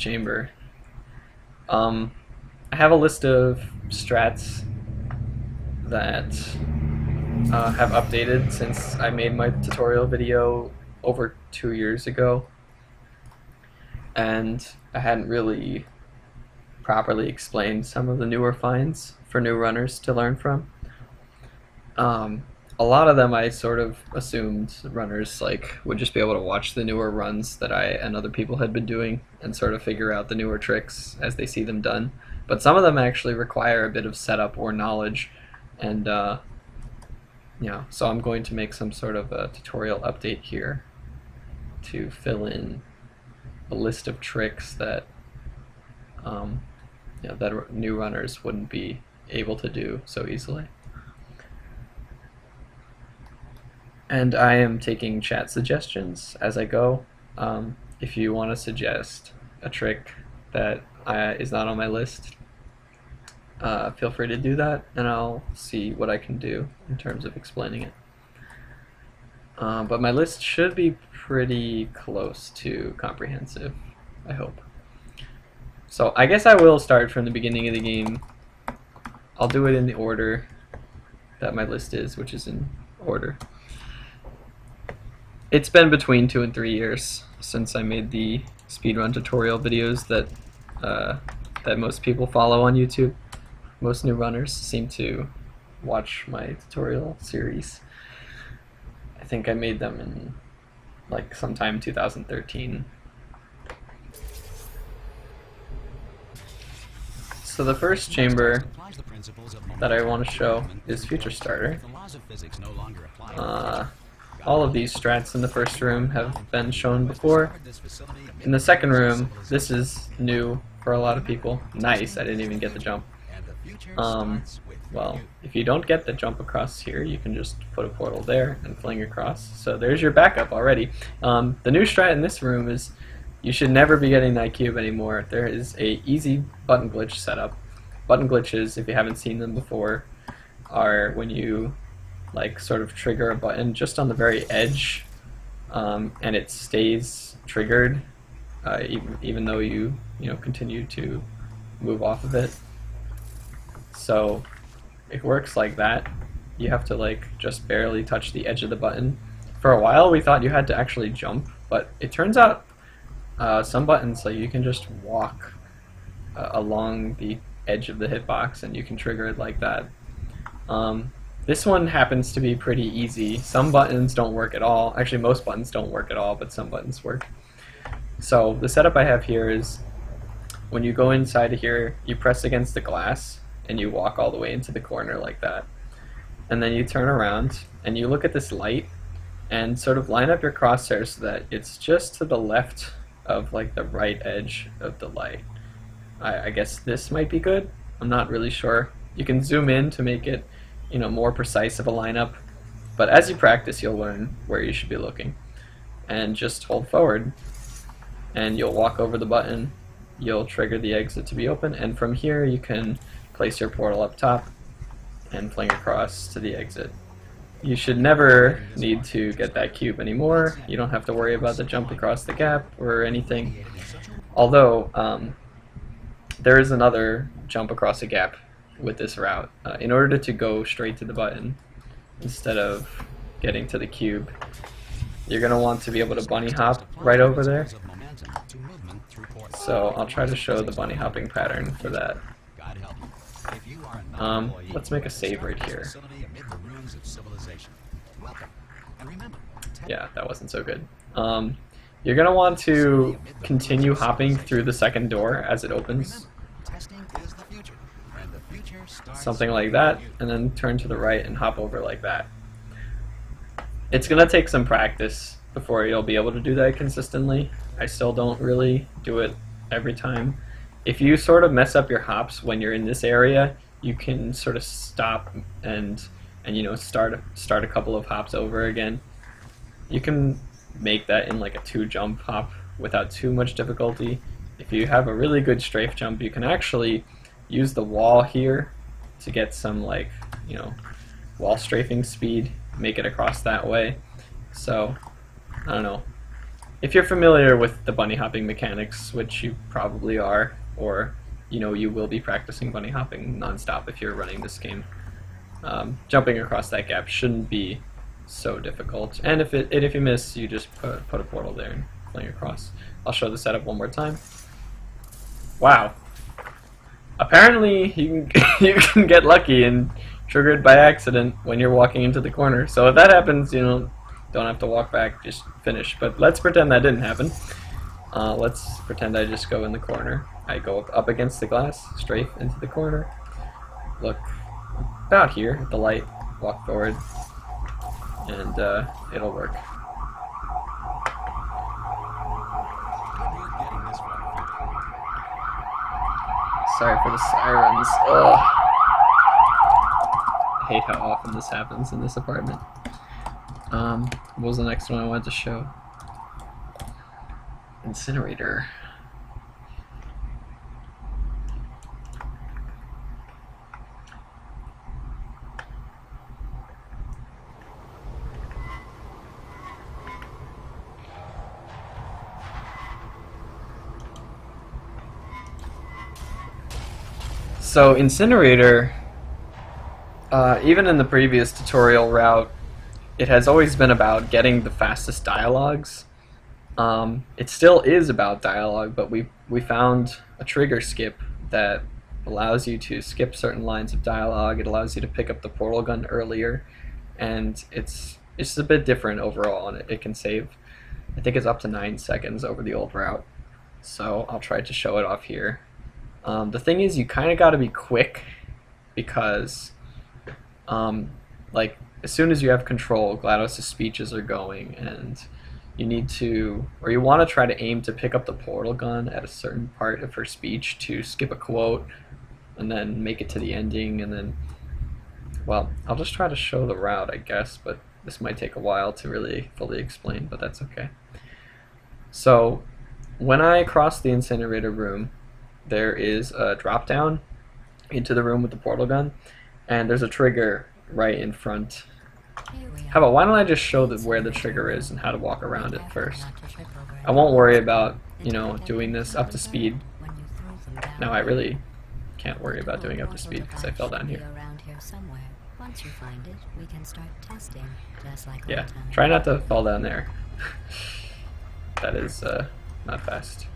chamber. I have a list of strats that have updated since I made my tutorial video over 2 years ago, and I hadn't really properly explained some of the newer finds for new runners to learn from. A lot of them I sort of assumed runners would just be able to watch the newer runs that I and other people had been doing and sort of figure out the newer tricks as they see them done. But some of them actually require a bit of setup or knowledge, and so I'm going to make some sort of a tutorial update here to fill in a list of tricks that that new runners wouldn't be able to do so easily. And I am taking chat suggestions as I go. If you want to suggest a trick that is not on my list, feel free to do that, and I'll see what I can do in terms of explaining it. But my list should be pretty close to comprehensive, I hope. So I guess I will start from the beginning of the game. I'll do it in the order that my list is, which is in order. It's been between 2 and 3 years since I made the speedrun tutorial videos that most people follow on YouTube. Most new runners seem to watch my tutorial series. I think I made them in sometime 2013. So the first chamber that I want to show is Future Starter. All of these strats in the first room have been shown before. In the second room, this is new for a lot of people. Nice, I didn't even get the jump. Well, if you don't get the jump across here, you can just put a portal there and fling across. So there's your backup already. The new strat in this room is you should never be getting that cube anymore. There is a easy button glitch setup. Button glitches, if you haven't seen them before, are when you sort of trigger a button just on the very edge, and it stays triggered even though you continue to move off of it. So it works like that. You have to just barely touch the edge of the button. For a while we thought you had to actually jump, but it turns out some buttons you can just walk along the edge of the hitbox and you can trigger it like that. This one happens to be pretty easy. Some buttons don't work at all. Actually, most buttons don't work at all, but some buttons work. So the setup I have here is when you go inside of here, you press against the glass and you walk all the way into the corner like that. And then you turn around and you look at this light and sort of line up your crosshairs so that it's just to the left of the right edge of the light. I guess this might be good. I'm not really sure. You can zoom in to make it more precise of a lineup, but as you practice you'll learn where you should be looking. And just hold forward and you'll walk over the button, you'll trigger the exit to be open, and from here you can place your portal up top and fling across to the exit. You should never need to get that cube anymore. You don't have to worry about the jump across the gap or anything, although there is another jump across a gap with this route. In order to go straight to the button instead of getting to the cube, you're going to want to be able to bunny hop right over there. So I'll try to show the bunny hopping pattern for that. Let's make a save right here. Yeah, that wasn't so good. You're going to want to continue hopping through the second door as it opens. Something like that, and then turn to the right and hop over like that. It's going to take some practice before you'll be able to do that consistently. I still don't really do it every time. If you sort of mess up your hops when you're in this area, you can sort of stop and start a couple of hops over again. You can make that in a 2-jump hop without too much difficulty. If you have a really good strafe jump, you can actually use the wall here to get some wall strafing speed, make it across that way. So I don't know, if you're familiar with the bunny hopping mechanics, which you probably are, or you will be practicing bunny hopping nonstop if you're running this game, jumping across that gap shouldn't be so difficult. And if you miss, you just put a portal there and fling across. I'll show the setup one more time. Wow. Apparently you can get lucky and trigger it by accident when you're walking into the corner. So if that happens, don't have to walk back, just finish. But let's pretend that didn't happen. Let's pretend I just go in the corner. I go up against the glass, strafe into the corner. Look about here at the light, walk forward, and it'll work. Sorry for the sirens. Ugh. I hate how often this happens in this apartment. What was the next one I wanted to show? Incinerator. So Incinerator, even in the previous tutorial route, it has always been about getting the fastest dialogues. It still is about dialogue, but we found a trigger skip that allows you to skip certain lines of dialogue. It allows you to pick up the portal gun earlier, and it's a bit different overall, and it can save, I think it's up to 9 seconds over the old route. So I'll try to show it off here. The thing is, you kind of got to be quick, because like as soon as you have control, GLaDOS' speeches are going, and you need to, or you want to try to aim to pick up the portal gun at a certain part of her speech to skip a quote and then make it to the ending, and then, well, I'll just try to show the route, I guess, but this might take a while to really fully explain, but that's okay. So when I cross the incinerator room, there is a drop down into the room with the portal gun, and there's a trigger right in front. How about, why don't I just show where the trigger is and how to walk around it first? I won't worry about, doing this up to speed. No, I really can't worry about doing up to speed because I fell down here. Yeah, try not to fall down there. That is not fast.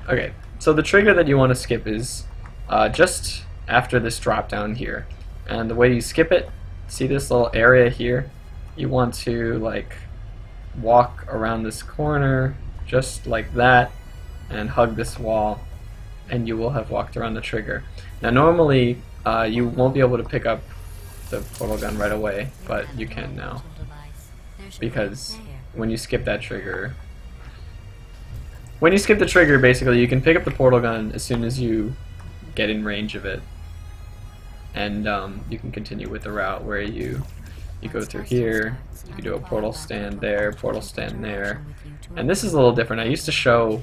Okay, so the trigger that you want to skip is just after this drop down here. And the way you skip it, see this little area here? You want to walk around this corner just like that and hug this wall, and you will have walked around the trigger. Now normally you won't be able to pick up the portal gun right away, but you can now, because when you skip that trigger, basically you can pick up the portal gun as soon as you get in range of it, and you can continue with the route where you go through here. You can do a portal stand there, and this is a little different. I used to show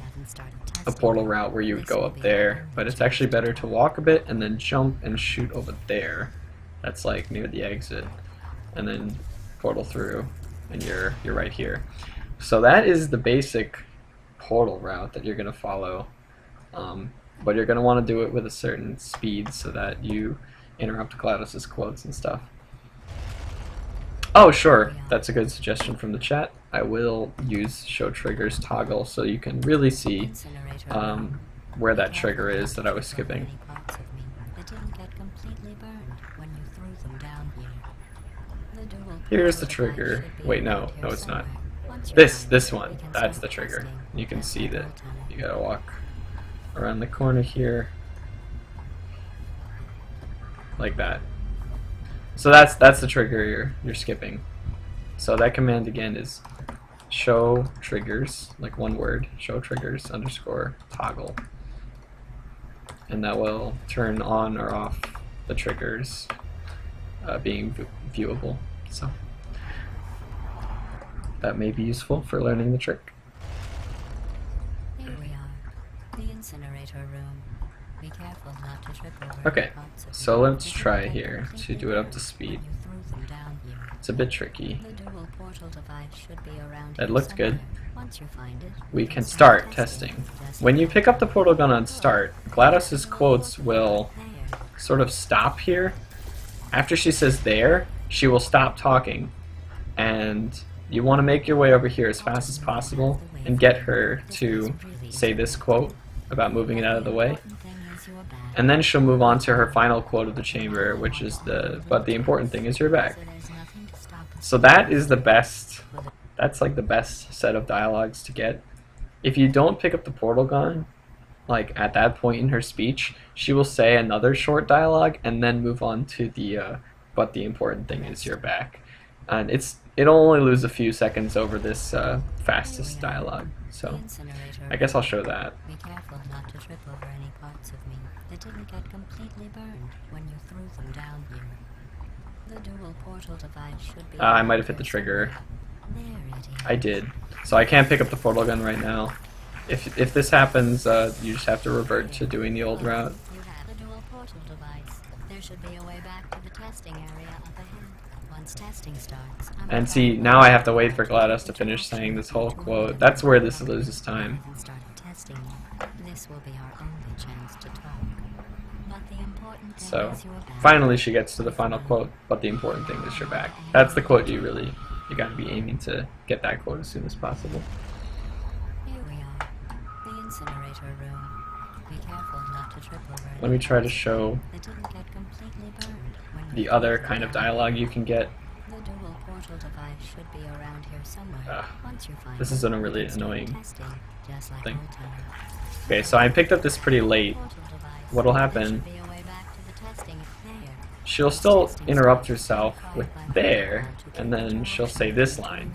a portal route where you would go up there, but it's actually better to walk a bit and then jump and shoot over there. That's like near the exit, and then portal through, and you're right here. So that is the basic portal route that you're going to follow, but you're going to want to do it with a certain speed so that you interrupt GLaDOS' quotes and stuff. Oh sure, that's a good suggestion from the chat. I will use show triggers toggle so you can really see where that trigger is that I was skipping. Here's the trigger. Wait, no, it's not. This one, that's the trigger. You can see that you gotta walk around the corner here like that. So that's the trigger you're skipping. So that command again is show triggers, like one word, show triggers _ toggle, and that will turn on or off the triggers being viewable. So that may be useful for learning the trick. Here we are, the incinerator room. Be careful not to trip over Okay, parts of so me. let's try here to do it up to speed. You threw them down here. It's a bit tricky. The dual portal device should be around That here looked good. somewhere. Once you find it, We can start testing. When you pick up the portal gun on start, GLaDOS's quotes will there. sort of stop here. After she says there, she will stop talking. And you want to make your way over here as fast as possible and get her to say this quote about moving it out of the way. Important thing is your back. And then she'll move on to her final quote of the chamber, which is but the important thing is your back. So there's nothing to stop us. So that is the best, that's like the best set of dialogues to get. If you don't pick up the portal gun, like at that point in her speech, she will say another short dialogue and then move on to the, but the important thing is your back. And it'll only lose a few seconds over this fastest dialogue. So Incinerator. I guess I'll show that. Be careful not to trip over any parts of me that didn't get completely burned when you threw them down here. The dual portal device should be. I might have hit the trigger. There it is. I did. So I can't pick up the portal gun right now. If this happens, you just have to revert to doing the old route. You have the dual portal device. There should be a way back to the testing area up ahead. Once testing starts. And see, now I have to wait for GLaDOS to finish saying this whole quote. That's where this loses time. And start testing you. This will be our only chance to talk. But the important thing So is your back. finally she gets to the final quote, but the important thing is your back. That's the quote you gotta be aiming to get that quote as soon as possible. Here we are. The incinerator room. Be careful not to trip over Let me try to show that didn't get completely burned when you the other kind of dialogue you can get. The dual portal device should be around here somewhere. Ugh. Once you find This it, is a you really can start annoying testing, just like thing. old times. Okay, so I picked up this pretty late. Portal device. What'll There happen, should be a way back to the testing there. she'll still interrupt herself with there, and then she'll say this line.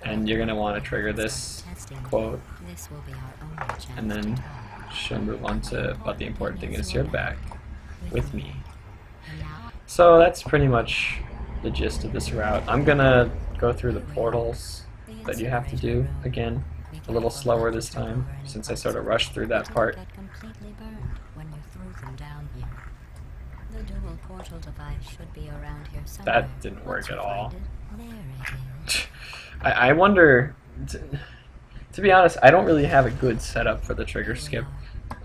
And you're gonna want to trigger this quote, This will be our only chance and then to talk. she'll move on to, but the important thing is you're back with me. And now, So that's pretty much the gist of this route. I'm gonna go through the portals that you have to do again, a little slower this time, since I sort of rushed through that part. get completely burned when you threw them down here. The dual portal device should be around here somewhere. That didn't work Once you at all. find it, there it is. I wonder, to be honest, I don't really have a good setup for the trigger skip.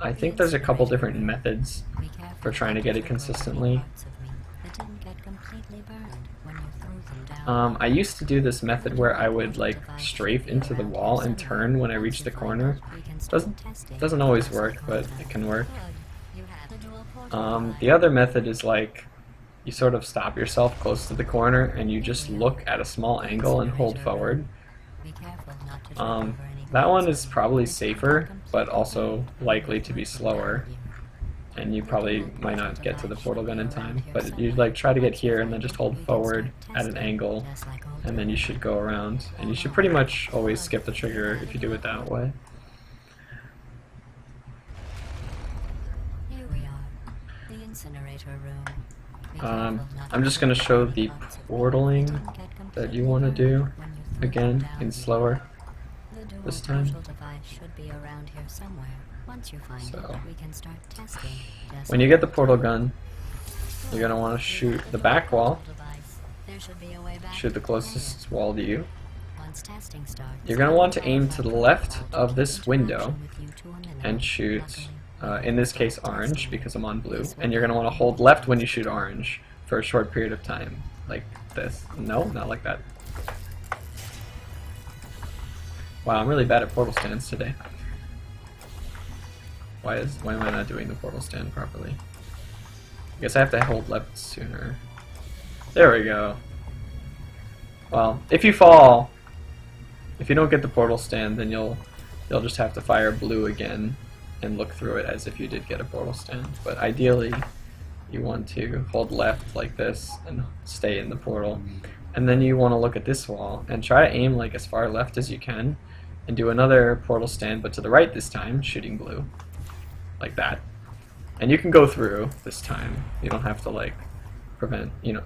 I think there's a couple different methods Be careful for trying to not get it trip over any consistently. parts of me that didn't get completely burned when you threw them down. I used to do this method where I would like strafe into the wall and turn when I reached the corner. We can start Doesn't testing. always work, but it can work. Good. You have the dual portal The other method is like you sort of stop yourself close to the corner and you just look at a small angle and hold forward. Be careful not to trip Um, over any that one parts is of me probably that safer, didn't get but also completely likely to be slower. And you probably might not get to the portal gun in time. But you like try to get here and then just hold forward at an angle, just like old and then you should go around. And you should pretty much always skip the trigger if you do it that way. Here we are, the incinerator room. Be Um, careful not I'm to just trip gonna over show any the parts of me portaling didn't get that completely you want to burned do when you threw them again down in here. slower. The dual this time. portal device should be around here somewhere. Once you find So, it, we can start testing. just When you like get the old portal times. gun, you're gonna want to You shoot have the dual back wall, portal device. There should be a way back shoot the to closest wall to you. Once testing starts, You're gonna want to aim to the left I'll of keep this window interaction with you to a minimum. and shoot, Luckily, in this case, orange, because I'm on blue. And you're gonna want to hold left when you shoot orange for a short period of time, like this. No, not like that. Wow, I'm really bad at portal stands today. Why am I not doing the portal stand properly? I guess I have to hold left sooner. There we go. Well, if you fall, if you don't get the portal stand, then you'll just have to fire blue again and look through it as if you did get a portal stand. But ideally, you want to hold left like this and stay in the portal. And then you want to look at this wall and try to aim like as far left as you can and do another portal stand, but to the right this time, shooting blue. Like that. And you can go through this time. You don't have to like prevent, yeah,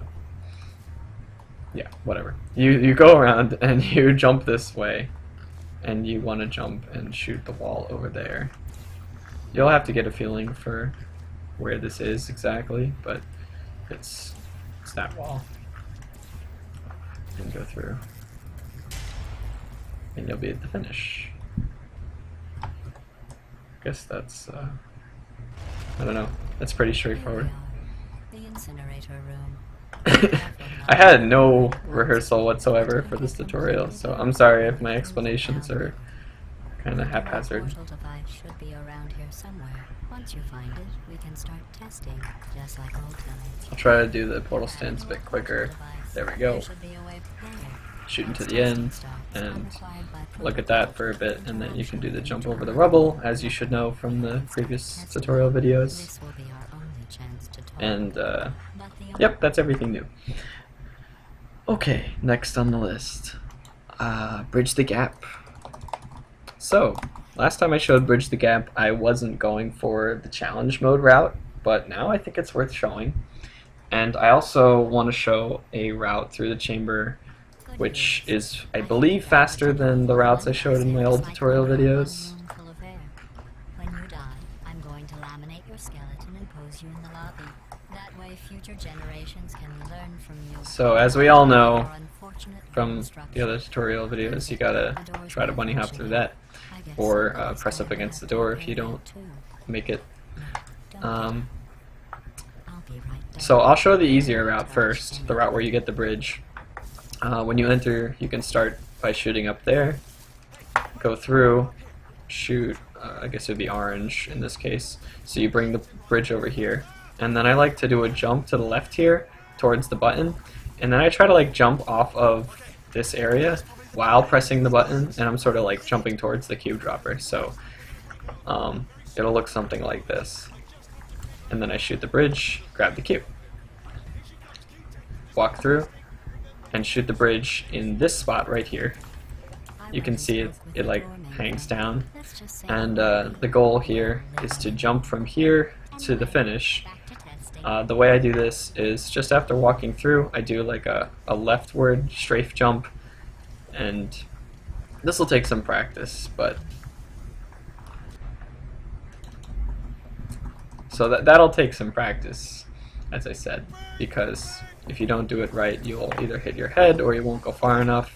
whatever. You go around and you jump this way, and you want to jump and shoot the wall over there. You'll have to get a feeling for where this is exactly, but it's that wall. And go through. And you'll be at the finish. Guess that's, I don't know, that's pretty straightforward. The incinerator room. I had no rehearsal whatsoever for this tutorial, so I'm sorry if my explanations are kind of haphazard. The portal device should be around here somewhere. Once you find it, we can start testing, just like old times. I'll try to do the portal stance a bit quicker. There we go. Shooting to the end, and look at that for a bit, and then you can do the jump over the rubble, as you should know from the previous tutorial videos. And, yep, that's everything new. Okay, next on the list. Bridge the gap. So, last time I showed Bridge the Gap, I wasn't going for the challenge mode route, but now I think it's worth showing. And I also want to show a route through the chamber which is, I believe, faster than the routes I showed in my old tutorial videos. When you die, I'm going to laminate your skeleton and pose you in the lobby. That way future generations can learn from you. So, as we all know from the other tutorial videos, you gotta try to bunny hop through that, or press up against the door if you don't make it. So I'll show the easier route first, the route where you get the bridge. When you enter, you can start by shooting up there, go through, shoot, I guess it would be orange in this case, so you bring the bridge over here, and then I like to do a jump to the left here, towards the button, and then I try to like jump off of this area while pressing the button, and I'm sort of like jumping towards the cube dropper, so it'll look something like this. And then I shoot the bridge, grab the cube, walk through, and shoot the bridge in this spot right here. You can see it like hangs down, and the goal here is to jump from here to the finish. The way I do this is just after walking through, I do like a leftward strafe jump, and this will take some practice, but so that'll take some practice, as I said, because if you don't do it right, you'll either hit your head or you won't go far enough,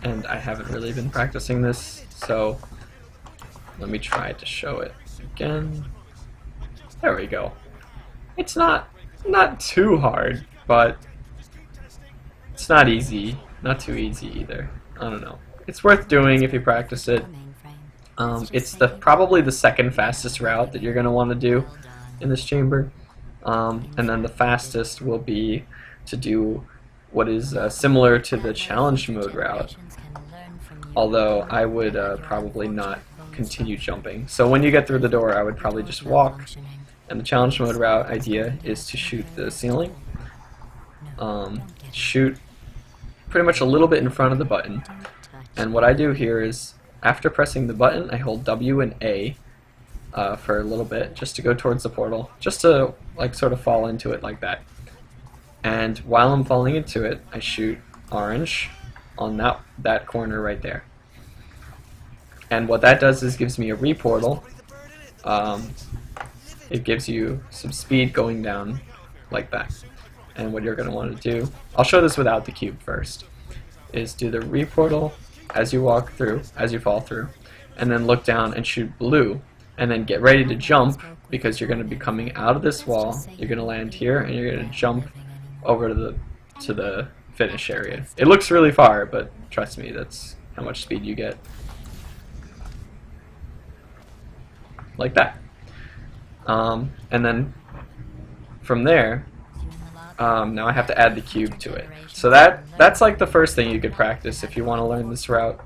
and I haven't really been practicing this, so let me try to show it again. There we go. It's not too hard, but it's not easy, not too easy either. I don't know. It's worth doing if you practice it. It's probably the second fastest route that you're going to want to do in this chamber. And then the fastest will be to do what is similar to the challenge mode route, although I would probably not continue jumping. So when you get through the door, I would probably just walk, and the challenge mode route idea is to shoot the ceiling, shoot pretty much a little bit in front of the button, and what I do here is after pressing the button, I hold W and A for a little bit, just to go towards the portal, just to like sort of fall into it like that. And while I'm falling into it, I shoot orange on that corner right there. And what that does is gives me a reportal. It gives you some speed going down like that. And what you're going to want to do, I'll show this without the cube first, is do the reportal as you walk through, as you fall through, and then look down and shoot blue, and then get ready to jump, because you're going to be coming out of this wall, you're going to land here, and you're going to jump over to the finish area. It looks really far, but trust me, that's how much speed you get. Like that. And then from there, now I have to add the cube to it. So that's like the first thing you could practice if you want to learn this route.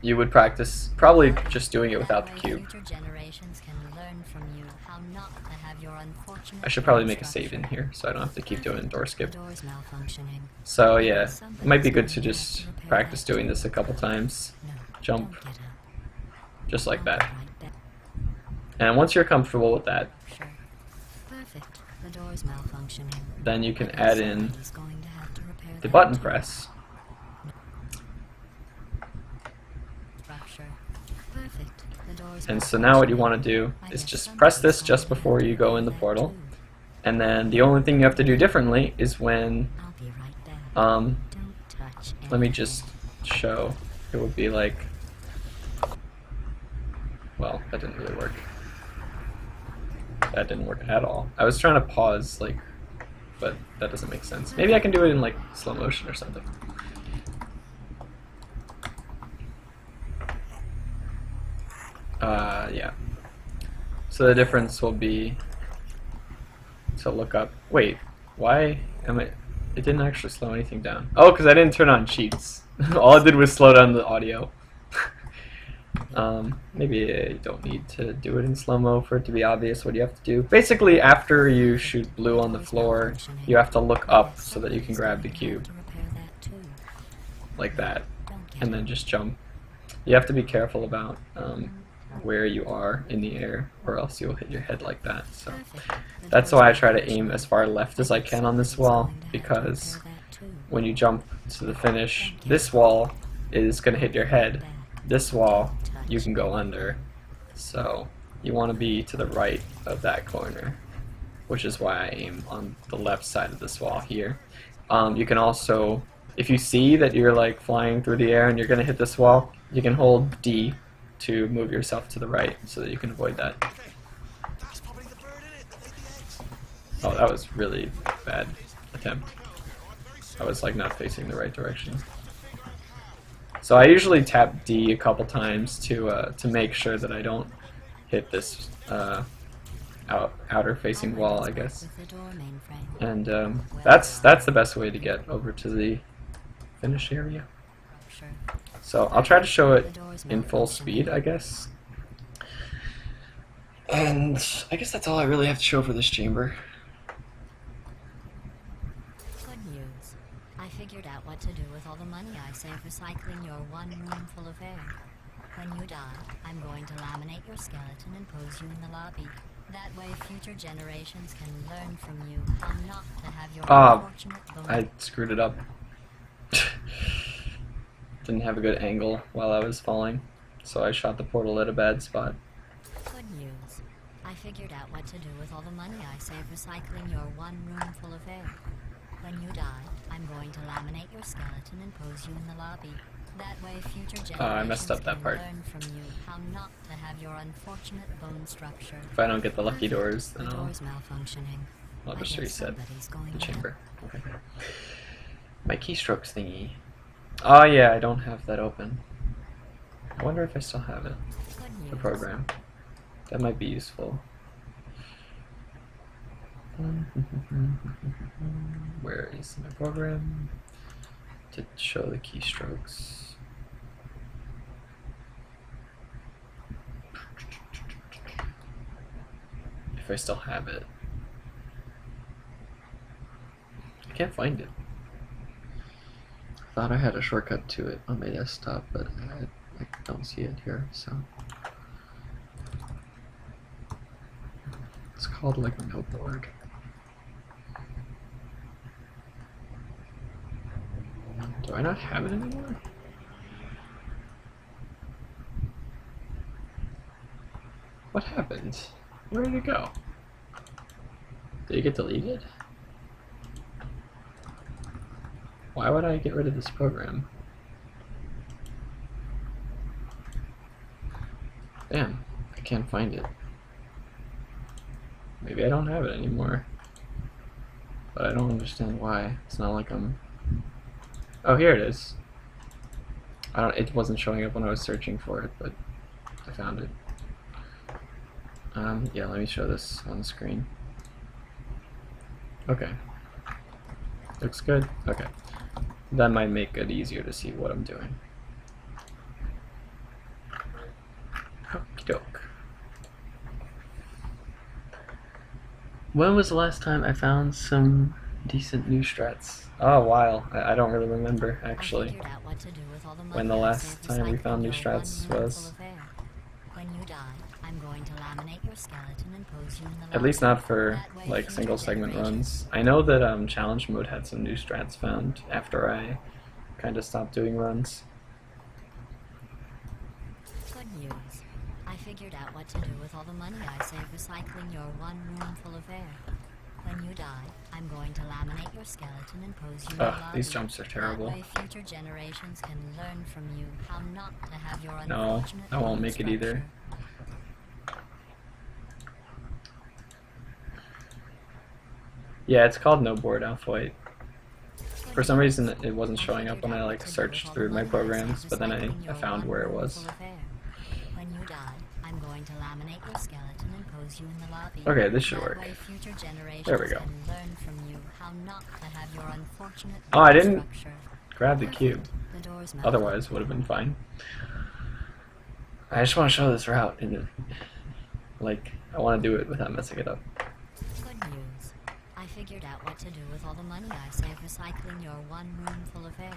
You would practice probably just doing it without the cube. I should probably make a save in here so I don't have to keep doing door skip. So yeah, it might be good to just practice doing this a couple times. Jump, just like that. And once you're comfortable with that, then you can add in the button press. Perfect. The door's And so now what you want to do is just press this just before you go in the portal. And then the only thing you have to do differently is when, I'll be right back. um, Don't touch let me anything. just show. It would be like, well, that didn't really work. That didn't work at all. I was trying to pause, like, but that doesn't make sense. Maybe I can do it in like slow motion or something. Yeah. So the difference will be to look up. Wait, why am I? It didn't actually slow anything down. Oh, because I didn't turn on cheats. All I did was slow down the audio. Maybe you don't need to do it in slow-mo for it to be obvious what you have to do. Basically, after you shoot blue on the floor, you have to look up so that you can grab the cube. Like that. And then just jump. You have to be careful about where you are in the air, or else you'll hit your head like that. So that's why I try to aim as far left as I can on this wall, because when you jump to the finish, this wall is going to hit your head. This wall you can go under, so you want to be to the right of that corner, which is why I aim on the left side of this wall here. You can also, if you see that you're like flying through the air and you're going to hit this wall, you can hold D to move yourself to the right so that you can avoid that. Oh, that was really bad attempt. I was like not facing the right direction. So I usually tap D a couple times to make sure that I don't hit this outer facing wall, I guess. And that's the best way to get over to the finish area. So I'll try to show it in full speed, I guess. And I guess that's all I really have to show for this chamber. Good news. I figured out what to do with all the money I saved recycling your one room full of air. When you die, I'm going to laminate your skeleton and pose you in the lobby. That way future generations can learn from you how not to have your unfortunate bone. I screwed it up. Didn't have a good angle while I was falling, so I shot the portal at a bad spot. Good news. I figured out what to do with all the money I saved recycling your one room full of air. When you die, I'm going to laminate your skeleton and pose you in the lobby. That way future generations I messed up that part. can learn from you how not to have your unfortunate bone structure. If I don't get the lucky doors, then The door's malfunctioning. I'll just I guess reset somebody's going the down. chamber. Okay. My keystrokes thingy. Oh yeah, I don't have that open. I wonder if I still have it. Good news. The program. That might be useful. Where is my program? To show the keystrokes. If I still have it. I can't find it. I thought I had a shortcut to it on my desktop, but I don't see it here, so. It's called like a noteboard. Do I not have it anymore? What happened? Where did it go? Did it get deleted? Why would I get rid of this program? Damn, I can't find it. Maybe I don't have it anymore. But I don't understand why. It's not like I'm... Oh, here it is. It wasn't showing up when I was searching for it, but I found it. Yeah, let me show this on the screen. Okay. Looks good. Okay. That might make it easier to see what I'm doing. Okie doke. When was the last time I found some decent new strats? Oh, a while. I don't really remember, actually. I figured out what to do with all the money When the I last saved time we recycling found new your strats one room was. full of air. When you die, I'm going to laminate your skeleton and pose you in the At least lobby. not for That way like future single segment generations- runs. I know that challenge mode had some new strats found after I kind of stopped doing runs. Good Good news. I figured out what to do with all the money I save recycling your one room full of air. When you die, I'm going to laminate your skeleton and pose you in the lobby. These jumps are terrible. That way future generations can learn from you how not to have your No, unfortunate I won't make it either. Yeah, it's called No Board Alpha White. For some reason, it wasn't showing up when I like searched through my programs, but then I found where it was. When you die, I'm going to laminate your skeleton and pose you in the lobby. Okay, this should work. That way future generations There we go. can learn from you how not to have your unfortunate Oh, I didn't structure. grab the cube. The door's melted. Otherwise, would have been fine. I just want to show this route, and like I want to do it without messing it up. Good news. I figured out what to do with all the money I save recycling your one room full of air.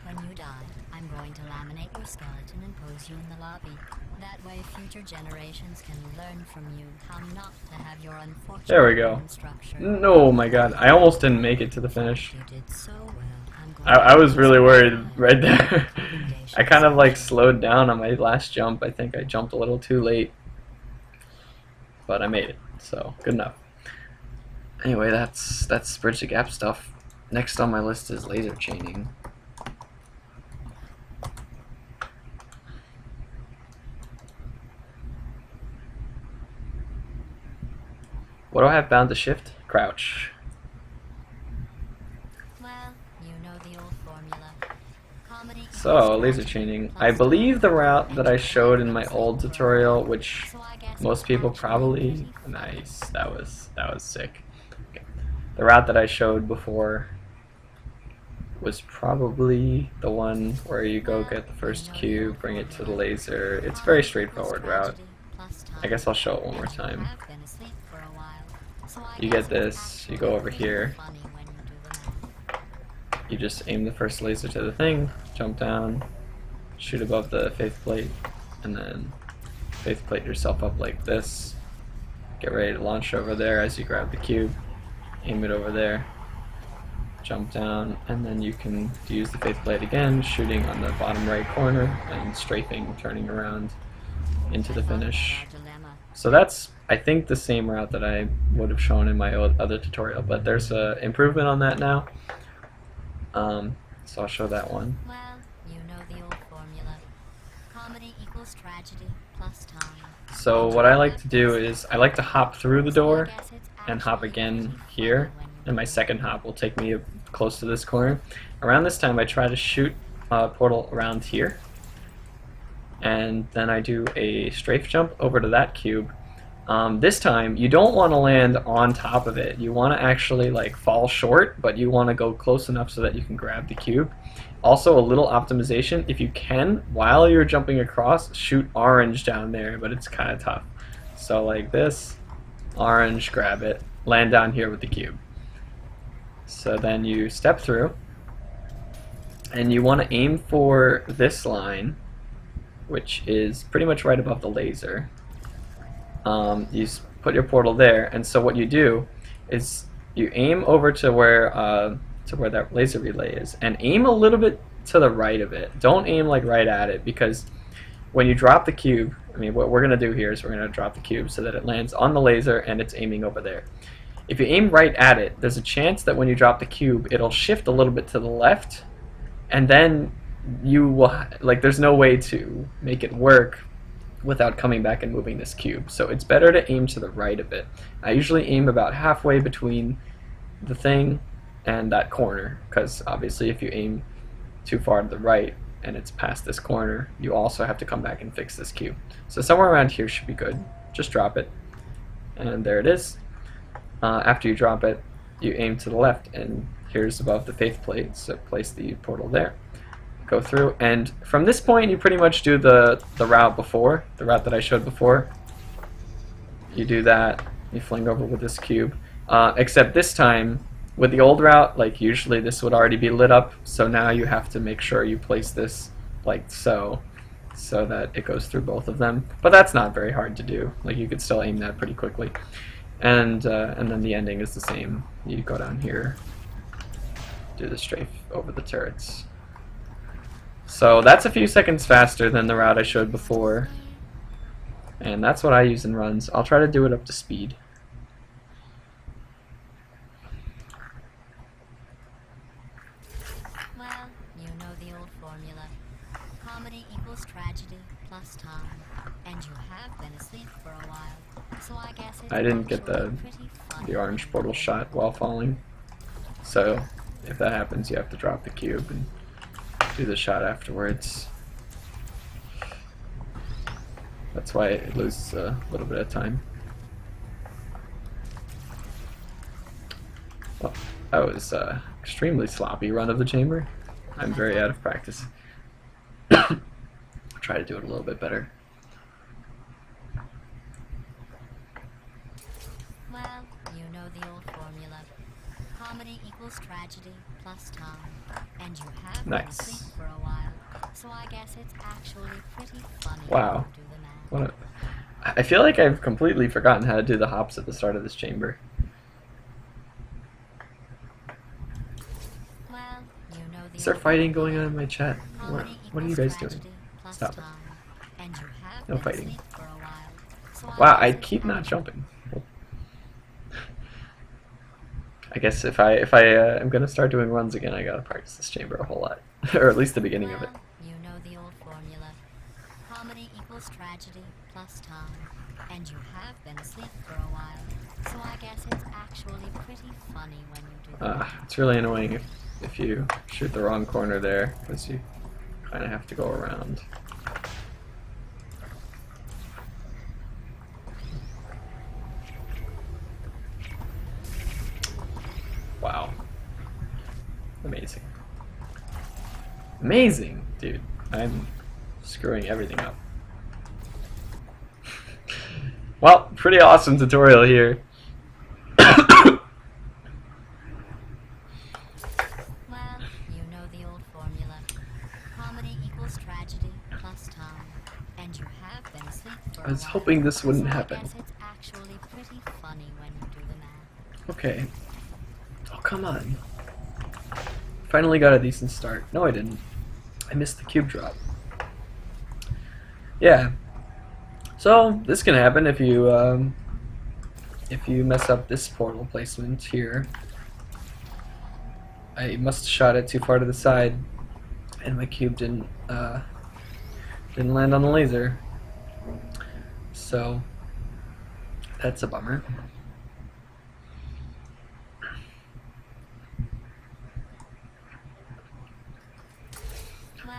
When you die, I'm going to laminate your skeleton and pose you in the lobby. That way future generations can learn from you how not to have your unfortunate There we go. structure. No, my God, I almost didn't make it to the finish. You did so well. I'm going I was to really use worried my right there. I recommendations. kind of like slowed down on my last jump. I think I jumped a little too late, but I made it, so good enough. Anyway, that's bridge the gap stuff. Next on my list is laser chaining. What do I have bound to shift? Crouch. Well, you know the old formula. Comedy So, equals laser tragedy chaining. plus I believe the time. route that I showed in my old tutorial, which So I guess most it's people actually probably... pretty fun. Nice, that was sick. Okay. The route that I showed before was probably the one where you go get the first cube, bring it to the laser. It's a very straightforward route. I guess I'll show it one more time. You get this, you go over here, you just aim the first laser to the thing, jump down, shoot above the faith plate, and then faith plate yourself up like this. Get ready to launch over there as you grab the cube, aim it over there, jump down, and then you can use the faith plate again, shooting on the bottom right corner and strafing, turning around into the finish. So that's, I think, the same route that I would have shown in my other tutorial, but there's an improvement on that now. So I'll show that one. Well, you know the old formula. Comedy equals tragedy plus time. So what I like to do is I like to hop through the door and hop again here, and my second hop will take me close to this corner. Around this time I try to shoot a portal around here, and then I do a strafe jump over to that cube. This time you don't want to land on top of it. You want to actually like fall short, but you want to go close enough so that you can grab the cube. Also, a little optimization, if you can, while you're jumping across, shoot orange down there, but it's kind of tough. So like this, orange, grab it, land down here with the cube. So then you step through, and you want to aim for this line, which is pretty much right above the laser. You put your portal there, and so what you do is you aim over to where that laser relay is, and aim a little bit to the right of it. Don't aim like right at it, because when you drop the cube, I mean, what we're gonna do here is we're gonna drop the cube so that it lands on the laser and it's aiming over there. If you aim right at it, there's a chance that when you drop the cube, it'll shift a little bit to the left, and then you will, like, there's no way to make it work without coming back and moving this cube. So it's better to aim to the right of it. I usually aim about halfway between the thing and that corner, because obviously if you aim too far to the right and it's past this corner, you also have to come back and fix this cube. So somewhere around here should be good. Just drop it, and there it is. After you drop it, you aim to the left, and here's above the faith plate, so place the portal there. Go through, and from this point you pretty much do the route before, the route that I showed before. You do that, you fling over with this cube, except this time with the old route, like usually this would already be lit up, so now you have to make sure you place this like so that it goes through both of them. But that's not very hard to do, like you could still aim that pretty quickly. And then the ending is the same. You go down here, do the strafe over the turrets. So that's a few seconds faster than the route I showed before. And that's what I use in runs. I'll try to do it up to speed. Well, you know the old formula. Comedy equals tragedy plus time. And you have been asleep for a while. So I guess it's I didn't get actually pretty funny the orange when portal you do shot while falling. So if that happens, you have to drop the cube and do the shot afterwards. That's why it loses a little bit of time. Well, that was extremely sloppy run of the chamber. I'm very out of practice. I'll try to do it a little bit better. Well, you know the old formula. Comedy equals tragedy plus time. And you have been Nice. asleep for a while. So I guess it's actually pretty funny Wow. when you do the math. What I feel like I've completely forgotten how to do the hops at the start of this chamber. Well, you know the Is there old fighting formula. going on in my chat? What are you guys doing? Stop it. And you have No been fighting. asleep for a while. So Wow, guess I it's keep not actually- jumping. I guess if I am gonna start doing runs again, I gotta practice this chamber a whole lot, or at least the beginning of it. Well, you know the old formula. Comedy equals tragedy plus time. And you have been asleep for a while. So I guess it's actually pretty funny when you do the math. It's really annoying if you shoot the wrong corner there, because you kind of have to go around. Wow. Amazing. Amazing, dude. I'm screwing everything up. Well, pretty awesome tutorial here. Well, you know the old formula. Comedy equals tragedy plus time. And you have been asleep for a I was while. hoping this wouldn't So happen. I guess it's actually pretty funny when you do the math. Okay. Oh, come on. Finally got a decent start. No, I didn't. I missed the cube drop. Yeah. So, this can happen if you mess up this portal placement here. I must have shot it too far to the side, and my cube didn't land on the laser. So, that's a bummer. Well,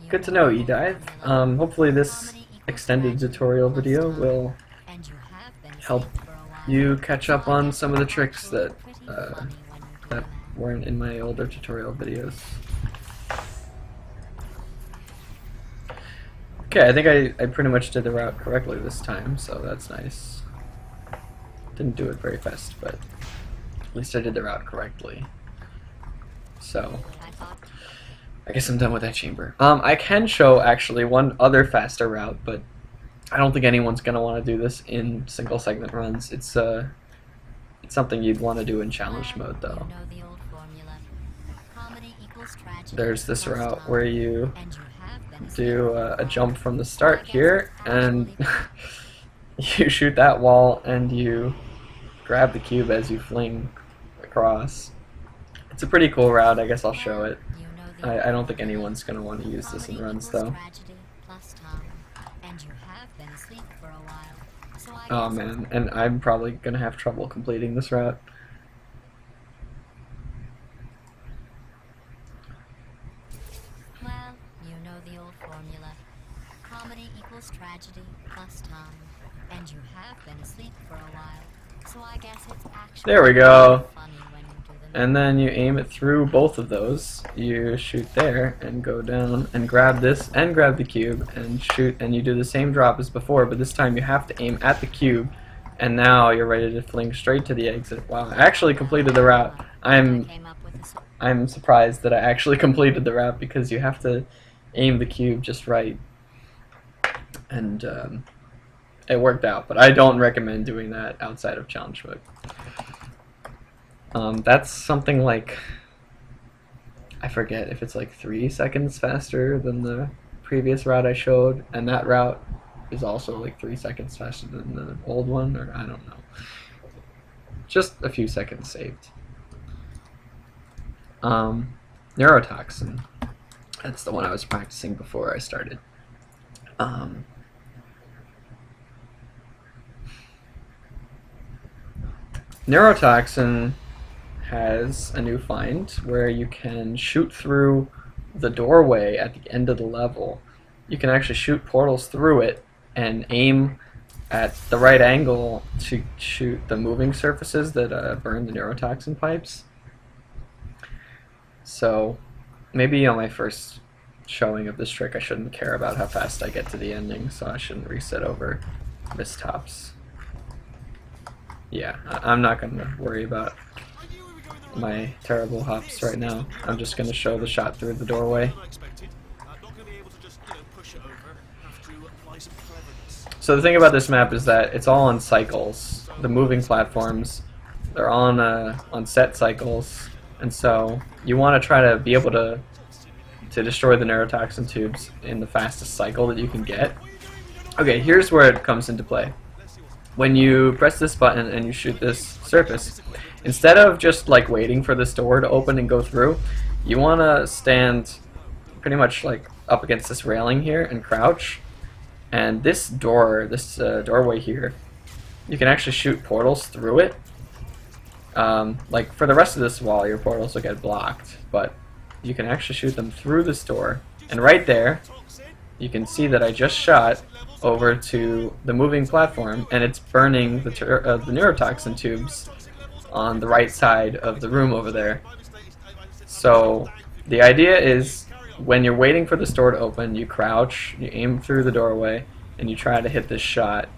you Good to know, the old E-Dive. formula. Hopefully this Comedy equals extended tragedy tutorial plus video time. will And you have been help asleep for a while. you catch up So I on guess some of the it's tricks actually that pretty uh, funny when you do that the math. weren't in my older tutorial videos. Okay, I think I pretty much did the route correctly this time, so that's nice. Didn't do it very fast, but at least I did the route correctly. So, I thought I guess I'm done with that chamber. I can show actually one other faster route, but I don't think anyone's gonna want to do this in single segment runs. It's something you'd want to do in challenge mode though. You know the old formula. Comedy equals tragedy There's this plus route time. where you And you have been asleep do for a a while. jump from the So I start guess here, it's and actually you shoot that wall and you grab the cube as you fling across. It's a pretty cool route. I guess I'll show it. You know the I old don't think formula. anyone's gonna want to use this in Comedy runs equals though. tragedy plus time. And you have been asleep for a while. So I Oh guess man, and I'm probably gonna have trouble completing this route. Well, you know the old formula. Comedy equals tragedy plus time. And you have been asleep for a while. So I guess it's actually There we go. funny when you do the And then you aim it through both of those. You shoot there and go down and grab this and grab the cube and shoot, and you do the same drop as before, but this time you have to aim at the cube, and now you're ready to fling straight to the exit. Wow, I actually completed the route. I came up with this. I'm surprised that I actually completed the route because you have to aim the cube just right. And it worked out, but I don't recommend doing that outside of challenge mode. That's something like I forget if it's like 3 seconds faster than the previous route I showed, and that route is also like 3 seconds faster than the old one, or I don't know. Just a few seconds saved. Neurotoxin. That's the one I was practicing before I started. Neurotoxin has a new find where you can shoot through the doorway at the end of the level. You can actually shoot portals through it and aim at the right angle to shoot the moving surfaces that burn the neurotoxin pipes. So maybe on my first showing of this trick I shouldn't care about how fast I get to the ending, so I shouldn't reset over mistops. Yeah, I'm not going to worry about my terrible hops right now. I'm just going to show the shot through the doorway. So the thing about this map is that it's all on cycles. The moving platforms, they're on set cycles, and so you want to try to be able to destroy the neurotoxin tubes in the fastest cycle that you can get. Okay, here's where it comes into play. When you press this button and you shoot this surface, instead of just like waiting for this door to open and go through, you want to stand pretty much like up against this railing here and crouch. And this door, this doorway here, you can actually shoot portals through it. Like for the rest of this wall, your portals will get blocked, but you can actually shoot them through this door. And right there, you can see that I just shot over to the moving platform, and it's burning the neurotoxin tubes on the right side of the room over there. So the idea is, when you're waiting for this door to open, you crouch, you aim through the doorway, and you try to hit this shot.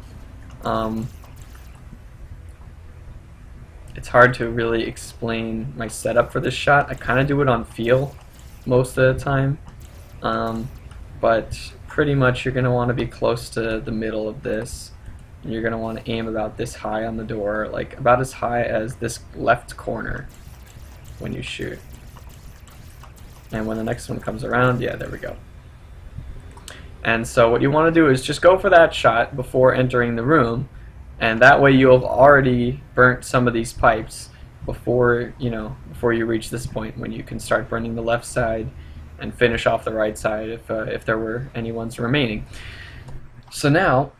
It's hard to really explain my setup for this shot. I kind of do it on feel most of the time, but pretty much you're going to want to be close to the middle of this, and you're going to want to aim about this high on the door, like about as high as this left corner when you shoot. And when the next one comes around, yeah, there we go. And so what you want to do is just go for that shot before entering the room, and that way you'll have already burnt some of these pipes before you reach this point when you can start burning the left side and finish off the right side if there were any ones remaining. So now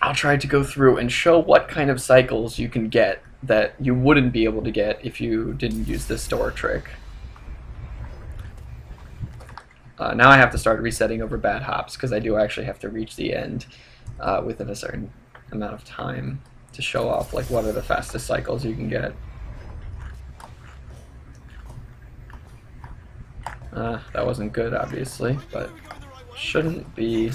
I'll try to go through and show what kind of cycles you can get that you wouldn't be able to get if you didn't use this door trick. Now I have to start resetting over bad hops because I do actually have to reach the end within a certain amount of time to show off like what are the fastest cycles you can get. That wasn't good, obviously, but shouldn't be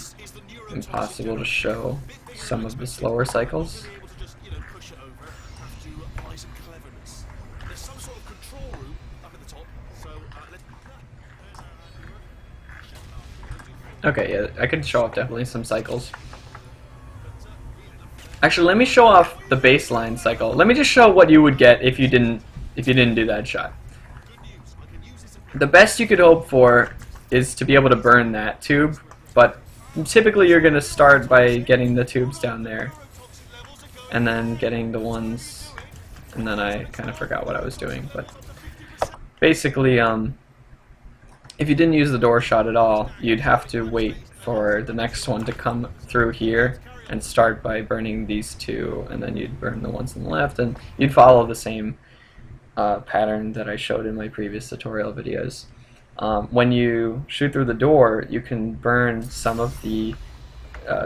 impossible to show some of the slower cycles. Okay, yeah, I could show off definitely some cycles. Actually, let me show off the baseline cycle. Let me just show what you would get if you didn't do that shot. The best you could hope for is to be able to burn that tube, but typically you're going to start by getting the tubes down there, and then getting the ones, and then I kind of forgot what I was doing, but basically, if you didn't use the door shot at all, you'd have to wait for the next one to come through here and start by burning these two, and then you'd burn the ones on the left, and you'd follow the same pattern that I showed in my previous tutorial videos. When you shoot through the door, you can burn some of the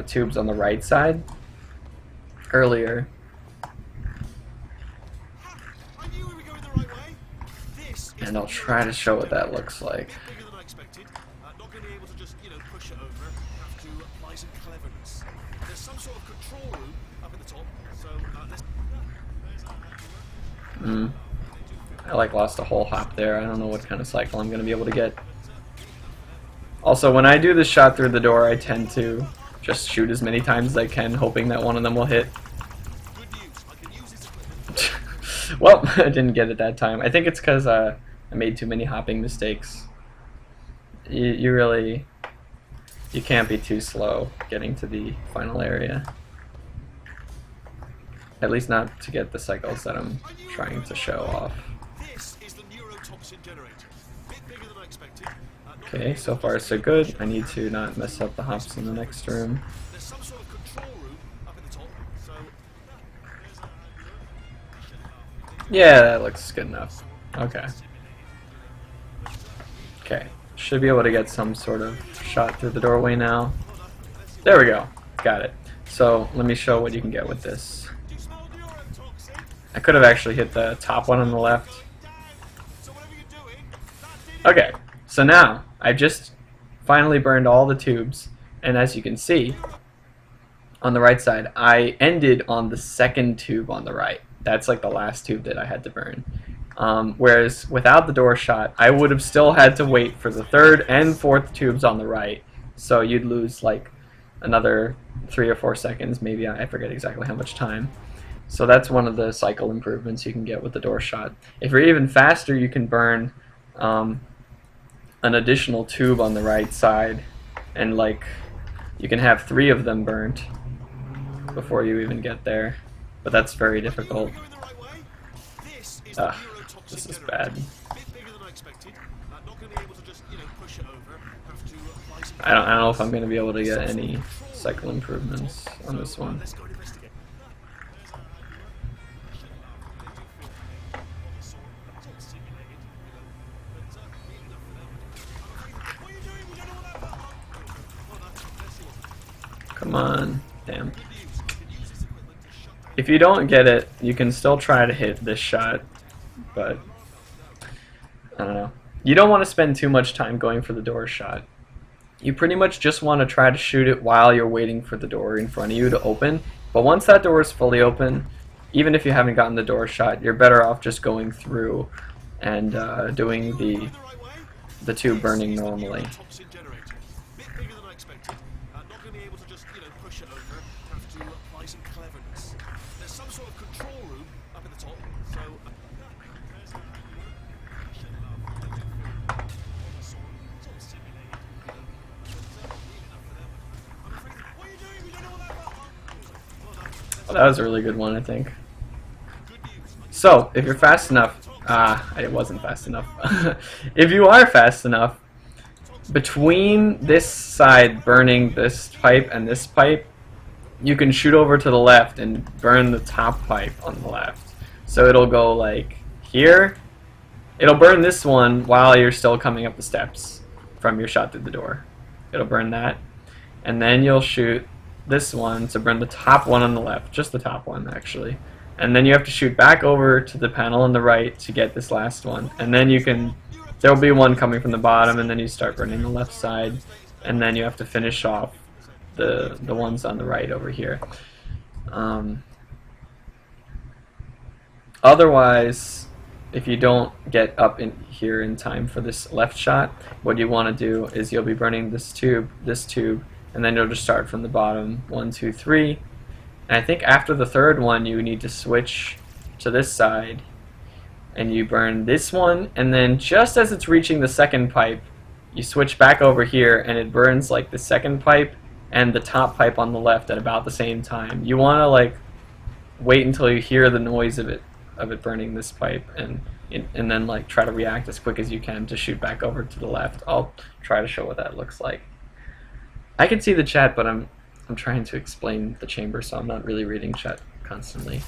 tubes on the right side earlier. And I'll try to show what that looks like. I lost a whole hop there. I don't know what kind of cycle I'm going to be able to get. Also, when I do this shot through the door, I tend to just shoot as many times as I can, hoping that one of them will hit. Well, I didn't get it that time. I think it's because I made too many hopping mistakes. You can't be too slow getting to the final area. At least not to get the cycles that I'm trying to show off. This is the Neurotoxin generator. Bit bigger than I expected. Okay, so far so good. I need to not mess up the hops in the next room. There's some sort of control room up at the top, so Yeah, that looks good enough. Okay. Okay, should be able to get some sort of shot through the doorway now. There we go. Got it. So let me show what you can get with this. do you smell neurotoxin? I could have actually hit the top one on the left. So whatever you're doing, that did it. Okay, so now I've just finally burned all the tubes, and as you can see on the right side, I ended on the second tube on the right. That's like the last tube that I had to burn. Whereas without the door shot, I would have still had to wait for the third and fourth tubes on the right. So you'd lose like another 3 or 4 seconds, maybe. I forget exactly how much time. So that's one of the cycle improvements you can get with the door shot. If you're even faster, you can burn an additional tube on the right side, and like you can have 3 of them burnt before you even get there. But that's very difficult. Going the right way. This is Ugh, the Neurotoxin this is generator. bad. Bit bigger than I expected. Not going to be able to just, push it over. Have to apply some I don't know if I'm going to be able to get any cycle improvements on this one. Let's go and investigate. What are you doing? We don't know what that was. Well, let's see. Come on. Damn. Good news. You can use this equipment to shut down. If you don't get it, you can still try to hit this shot, but I don't know. You don't want to spend too much time going for the door shot. You pretty much just want to try to shoot it while you're waiting for the door in front of you to open. But once that door is fully open, even if you haven't gotten the door shot, you're better off just going through and doing the tube burning normally. Toxin generator. Bit bigger than I expected. Not going to be able to just, push it over. Have to apply some cleverness. There's some sort of control room up at the top, so. What are you doing? We don't know what that was. Well done. Well, that was a really good one, I think. Good news. So, if you're fast enough, it wasn't fast enough. If you are fast enough, between this side burning this pipe and this pipe, you can shoot over to the left and burn the top pipe on the left. So it'll go like here. It'll burn this one while you're still coming up the steps from your shot through the door. It'll burn that. And then you'll shoot this one to burn the top one on the left, just the top one actually. And then you have to shoot back over to the panel on the right to get this last one. And then you can, there'll be one coming from the bottom, and then you start burning the left side. And then you have to finish off the ones on the right over here. Otherwise, if you don't get up in here in time for this left shot, what you want to do is you'll be burning this tube, and then you'll just start from the bottom, 1, 2, 3. And I think after the third one, you need to switch to this side, and you burn this one, and then just as it's reaching the second pipe, you switch back over here, and it burns like the second pipe and the top pipe on the left at about the same time. You want to like wait until you hear the noise of it burning this pipe, and then like try to react as quick as you can to shoot back over to the left. I'll try to show what that looks like. I can see the chat, but I'm trying to explain the chamber, so I'm not really reading chat constantly.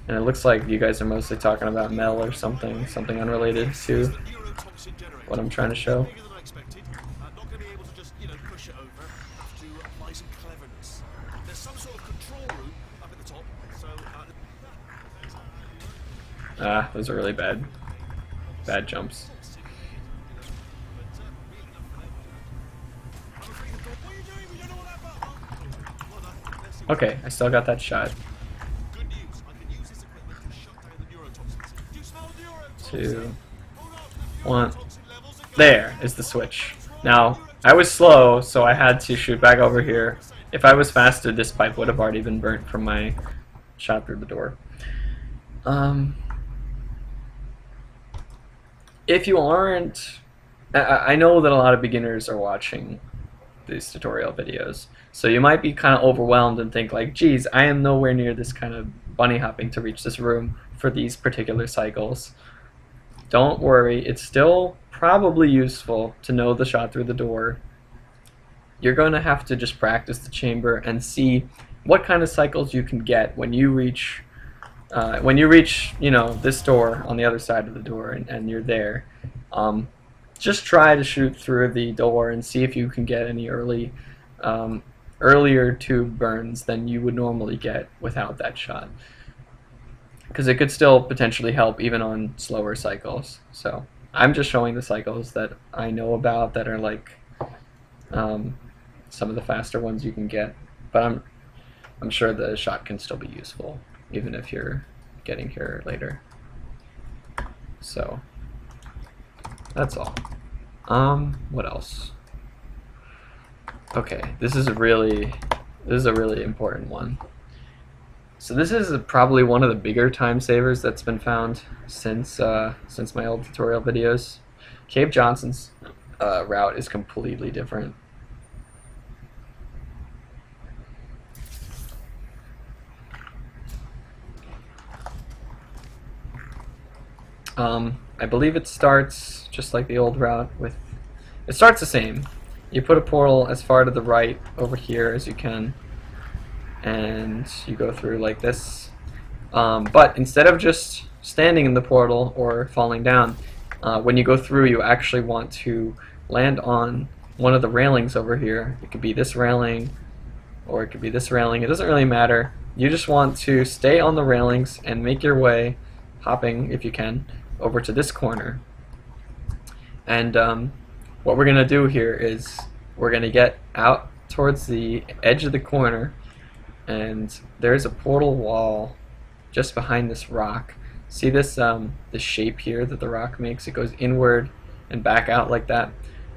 And it looks like you guys are mostly talking about metal or something unrelated to what I'm trying to show. Bigger than I expected. Not going to be able to just, push it over. Have to apply some cleverness. There's some sort of control room up at the top, so. Those are really bad jumps. Okay, I still got that shot. Good news. I can use this equipment to shut down the neurotoxins. Do you smell neurotoxin? 2, 1. There is the switch. Now, I was slow, so I had to shoot back over here. If I was faster, this pipe would have already been burnt from my shot through the door. If you aren't, I know that a lot of beginners are watching these tutorial videos, so you might be kind of overwhelmed and think like, geez, I am nowhere near this kind of bunny hopping to reach this room for these particular cycles. Don't worry, it's still probably useful to know the shot through the door. You're going to have to just practice the chamber and see what kind of cycles you can get when you reach you know, this door on the other side of the door, and you're there. Just try to shoot through the door and see if you can get any earlier tube burns than you would normally get without that shot, because it could still potentially help even on slower cycles. So I'm just showing the cycles that I know about that are like some of the faster ones you can get, but I'm sure the shot can still be useful even if you're getting here later. So that's all. What else? Okay, this is a really important one. So this is probably one of the bigger time savers that's been found since my old tutorial videos. Cave Johnson's route is completely different. I believe it starts just like the old route with, it starts the same. You put a portal as far to the right over here as you can, and you go through like this. But instead of just standing in the portal or falling down, when you go through, you actually want to land on one of the railings over here. It could be this railing, or it could be this railing. It doesn't really matter. You just want to stay on the railings and make your way, hopping if you can, over to this corner. And what we're going to do here is we're going to get out towards the edge of the corner, and there's a portal wall just behind this rock. See this this shape here that the rock makes? It goes inward and back out like that.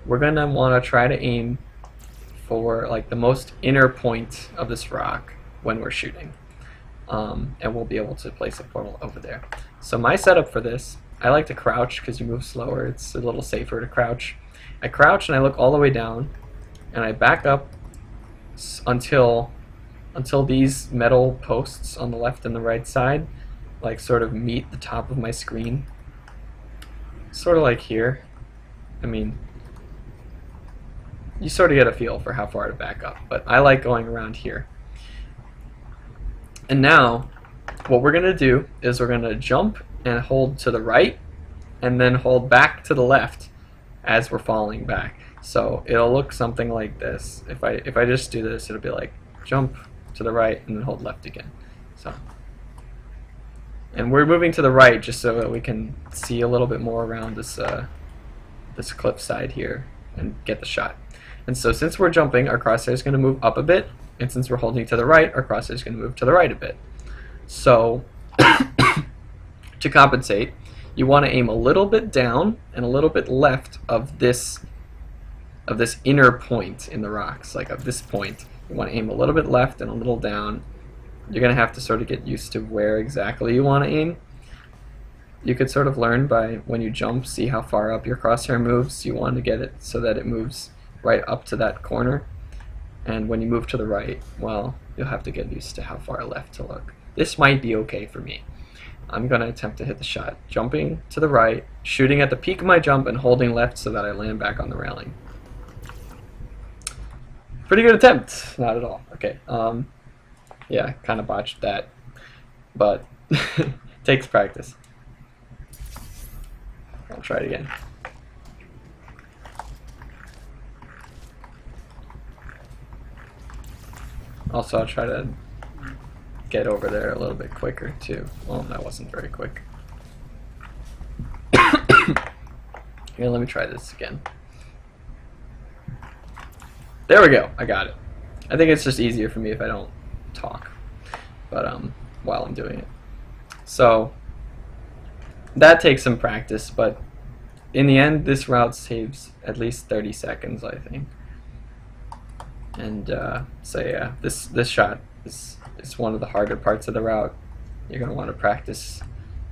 We're going to want to try to aim for like the most inner point of this rock when we're shooting. And we'll be able to place a portal over there. So my setup for this, I like to crouch because you move slower. It's a little safer to crouch. I crouch and I look all the way down, and I back up until these metal posts on the left and the right side like sort of meet the top of my screen. Sort of like here. I mean, you sort of get a feel for how far to back up, but I like going around here. And now, what we're going to do is we're going to jump and hold to the right, and then hold back to the left as we're falling back. So it'll look something like this. If I just do this, it'll be like jump to the right and then hold left again. So, and we're moving to the right just so that we can see a little bit more around this this cliff side here and get the shot. And so since we're jumping, our crosshair is going to move up a bit, and since we're holding to the right, our crosshair is going to move to the right a bit. So to compensate, you want to aim a little bit down and a little bit left of this inner point in the rocks, like of this point. You want to aim a little bit left and a little down. You're going to have to sort of get used to where exactly you want to aim. You could sort of learn by when you jump, see how far up your crosshair moves. You want to get it so that it moves right up to that corner. And when you move to the right, well, you'll have to get used to how far left to look. This might be okay for me. I'm going to attempt to hit the shot, jumping to the right, shooting at the peak of my jump, and holding left so that I land back on the railing. Pretty good attempt. Not at all. Okay. Yeah, kind of botched that, but takes practice. I'll try it again. Also, I'll try to get over there a little bit quicker too. Well, that wasn't very quick. Here, let me try this again. There we go. I got it. I think it's just easier for me if I don't talk, but while I'm doing it. So that takes some practice, but in the end, this route saves at least 30 seconds, I think. And so yeah, this shot is one of the harder parts of the route. You're going to want to practice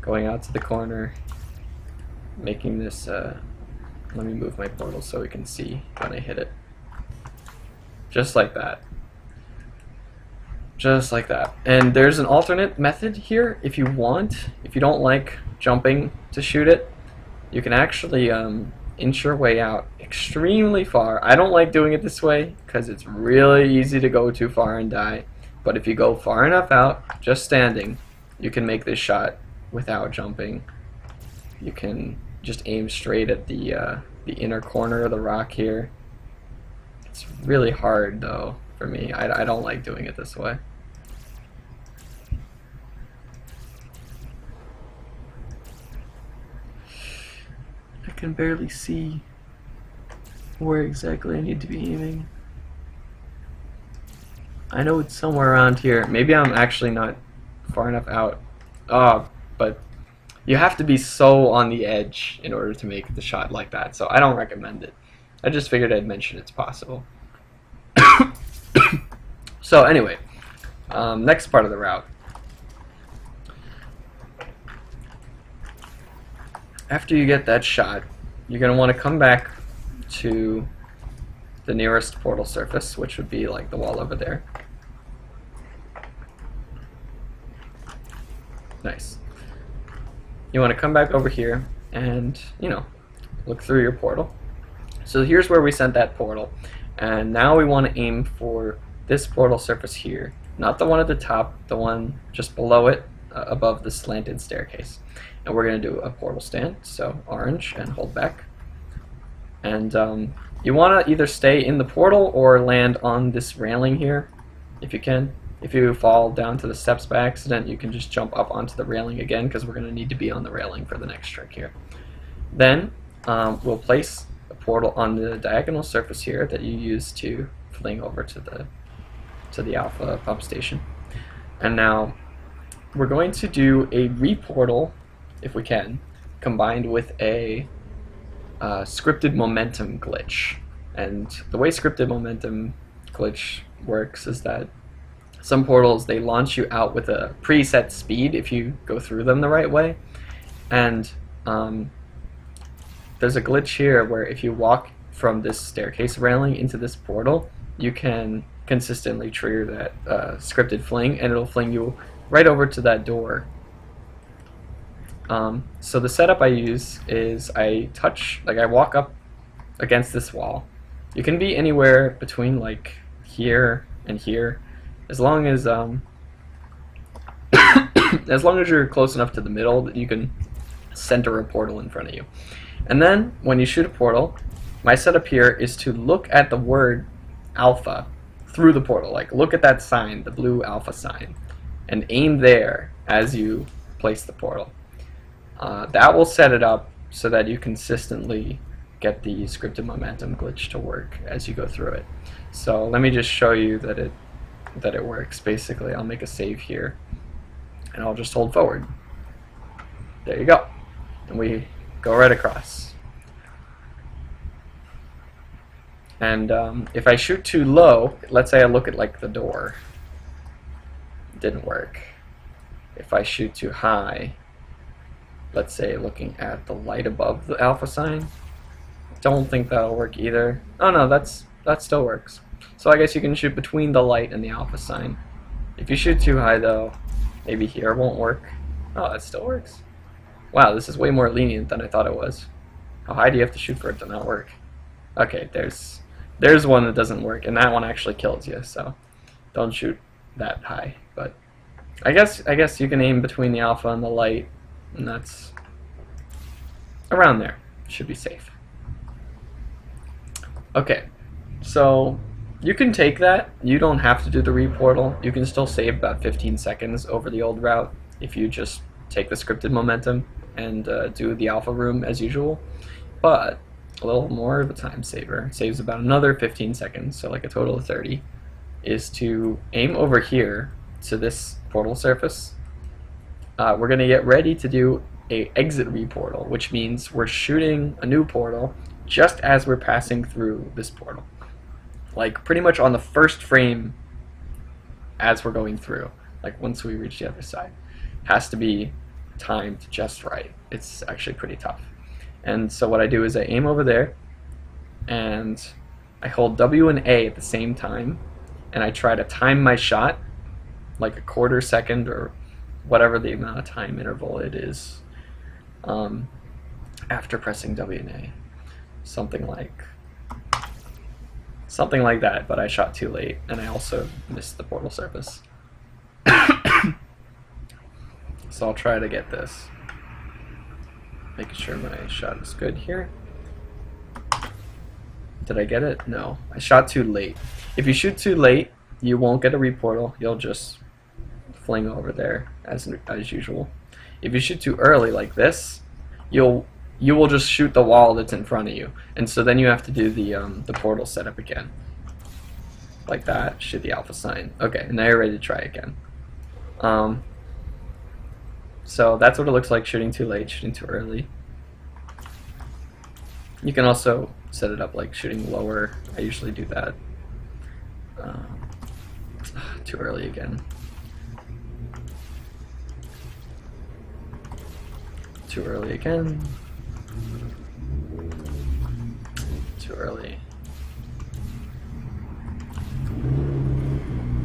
going out to the corner, making this, let me move my portal so we can see when I hit it. Just like that. Just like that. And there's an alternate method here if you want. If you don't like jumping to shoot it, you can actually inch your way out extremely far. I don't like doing it this way because it's really easy to go too far and die. But if you go far enough out, just standing, you can make this shot without jumping. You can just aim straight at the inner corner of the rock here. It's really hard though for me. I don't like doing it this way. I can barely see where exactly I need to be aiming. I know it's somewhere around here. Maybe I'm actually not far enough out. But you have to be so on the edge in order to make the shot like that, so I don't recommend it. I just figured I'd mention it's possible. So anyway, next part of the route. After you get that shot, you're going to want to come back to the nearest portal surface, which would be like the wall over there. Nice. You want to come back over here and, you know, look through your portal. So here's where we sent that portal. And now we want to aim for this portal surface here. Not the one at the top, the one just below it, above the slanted staircase. And we're going to do a portal stand, so orange, and hold back. And you want to either stay in the portal or land on this railing here, if you can. If you fall down to the steps by accident, you can just jump up onto the railing again, because we're going to need to be on the railing for the next trick here. Then we'll place a portal on the diagonal surface here that you use to fling over to the alpha pump station. And now we're going to do a reportal, if we can, combined with a scripted momentum glitch. And the way scripted momentum glitch works is that some portals, they launch you out with a preset speed if you go through them the right way. And there's a glitch here where if you walk from this staircase railing into this portal, you can consistently trigger that scripted fling, and it'll fling you right over to that door. So the setup I use is I walk up against this wall. You can be anywhere between like here and here, as long as as long as you're close enough to the middle that you can center a portal in front of you. And then when you shoot a portal, my setup here is to look at the word alpha through the portal. Like, look at that sign, the blue alpha sign, and aim there as you place the portal. That will set it up so that you consistently get the scripted momentum glitch to work as you go through it. So let me just show you that it works. Basically, I'll make a save here, and I'll just hold forward. There you go. And we go right across. And if I shoot too low, let's say I look at like the door, it didn't work. If I shoot too high, let's say looking at the light above the alpha sign, don't think that'll work either. Oh no, that still works. So I guess you can shoot between the light and the alpha sign. If you shoot too high though, maybe here won't work. Oh, that still works. Wow, this is way more lenient than I thought it was. How high do you have to shoot for it to not work? Okay, there's one that doesn't work, and that one actually kills you, so don't shoot that high. But I guess you can aim between the alpha and the light, and that's around there. Should be safe. Okay, so you can take that. You don't have to do the reportal. You can still save about 15 seconds over the old route if you just take the scripted momentum and do the alpha room as usual. But a little more of a time saver, saves about another 15 seconds, so like a total of 30, is to aim over here to this portal surface. We're going to get ready to do a exit reportal, which means we're shooting a new portal just as we're passing through this portal. Like pretty much on the first frame as we're going through, like once we reach the other side. Has to be timed just right. It's actually pretty tough. And so what I do is I aim over there, and I hold W and A at the same time, and I try to time my shot like a quarter second or whatever the amount of time interval it is after pressing W and A. Something like that, but I shot too late, and I also missed the portal surface. So I'll try to get this. Making sure my shot is good here. Did I get it? No. I shot too late. If you shoot too late, you won't get a reportal. You'll just fling over there as usual. If you shoot too early like this, you will just shoot the wall that's in front of you, and so then you have to do the portal setup again, like that. Shoot the alpha sign. Okay, now you're ready to try again. So that's what it looks like shooting too late, shooting too early. You can also set it up like shooting lower. I usually do that. Too early again. Too early again. Too early.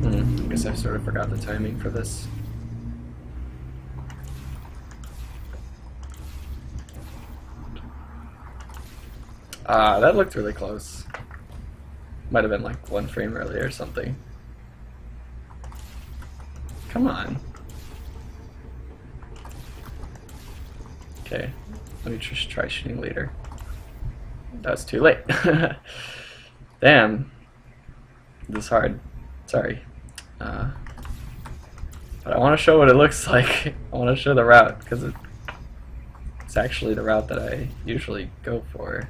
I guess I sort of forgot the timing for this. That looked really close. Might have been like 1 frame earlier or something. Come on. Okay, let me just try shooting later. That was too late. Damn. This is hard. Sorry. But I want to show what it looks like. I want to show the route, because it's actually the route that I usually go for.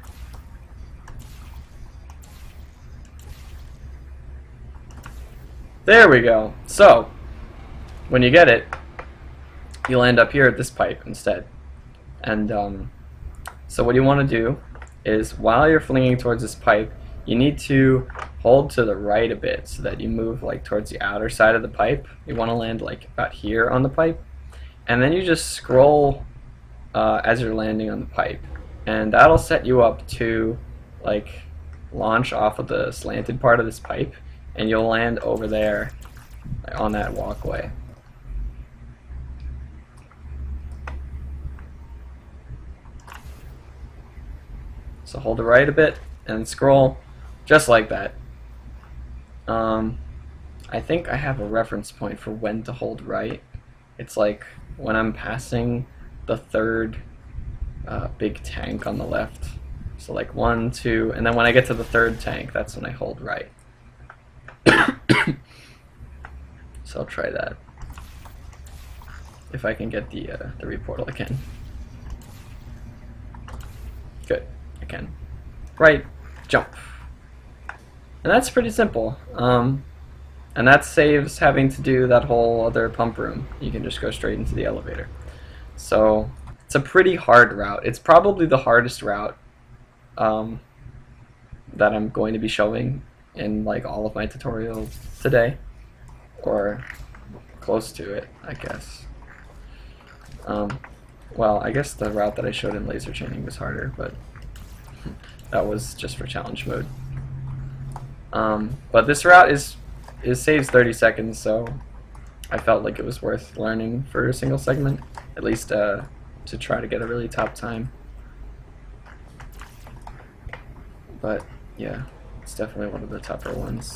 There we go. So, when you get it, you'll end up here at this pipe instead. And so what you want to do is, while you're flinging towards this pipe, you need to hold to the right a bit so that you move like towards the outer side of the pipe. You want to land like about here on the pipe, and then you just scroll as you're landing on the pipe, and that'll set you up to like launch off of the slanted part of this pipe, and you'll land over there on that walkway. So hold the right a bit and scroll just like that. I think I have a reference point for when to hold right. It's like when I'm passing the third big tank on the left. So like 1, 2, and then when I get to the third tank, that's when I hold right. So I'll try that. If I can get the reportal again. Good, I can. Right, jump. And that's pretty simple. And that saves having to do that whole other pump room. You can just go straight into the elevator. So it's a pretty hard route. It's probably the hardest route that I'm going to be showing in like all of my tutorials today, or close to it, I guess. Well, I guess the route that I showed in laser chaining was harder, but that was just for challenge mode. But this route saves 30 seconds, so I felt like it was worth learning for a single segment, at least to try to get a really top time. But yeah, it's definitely one of the tougher ones,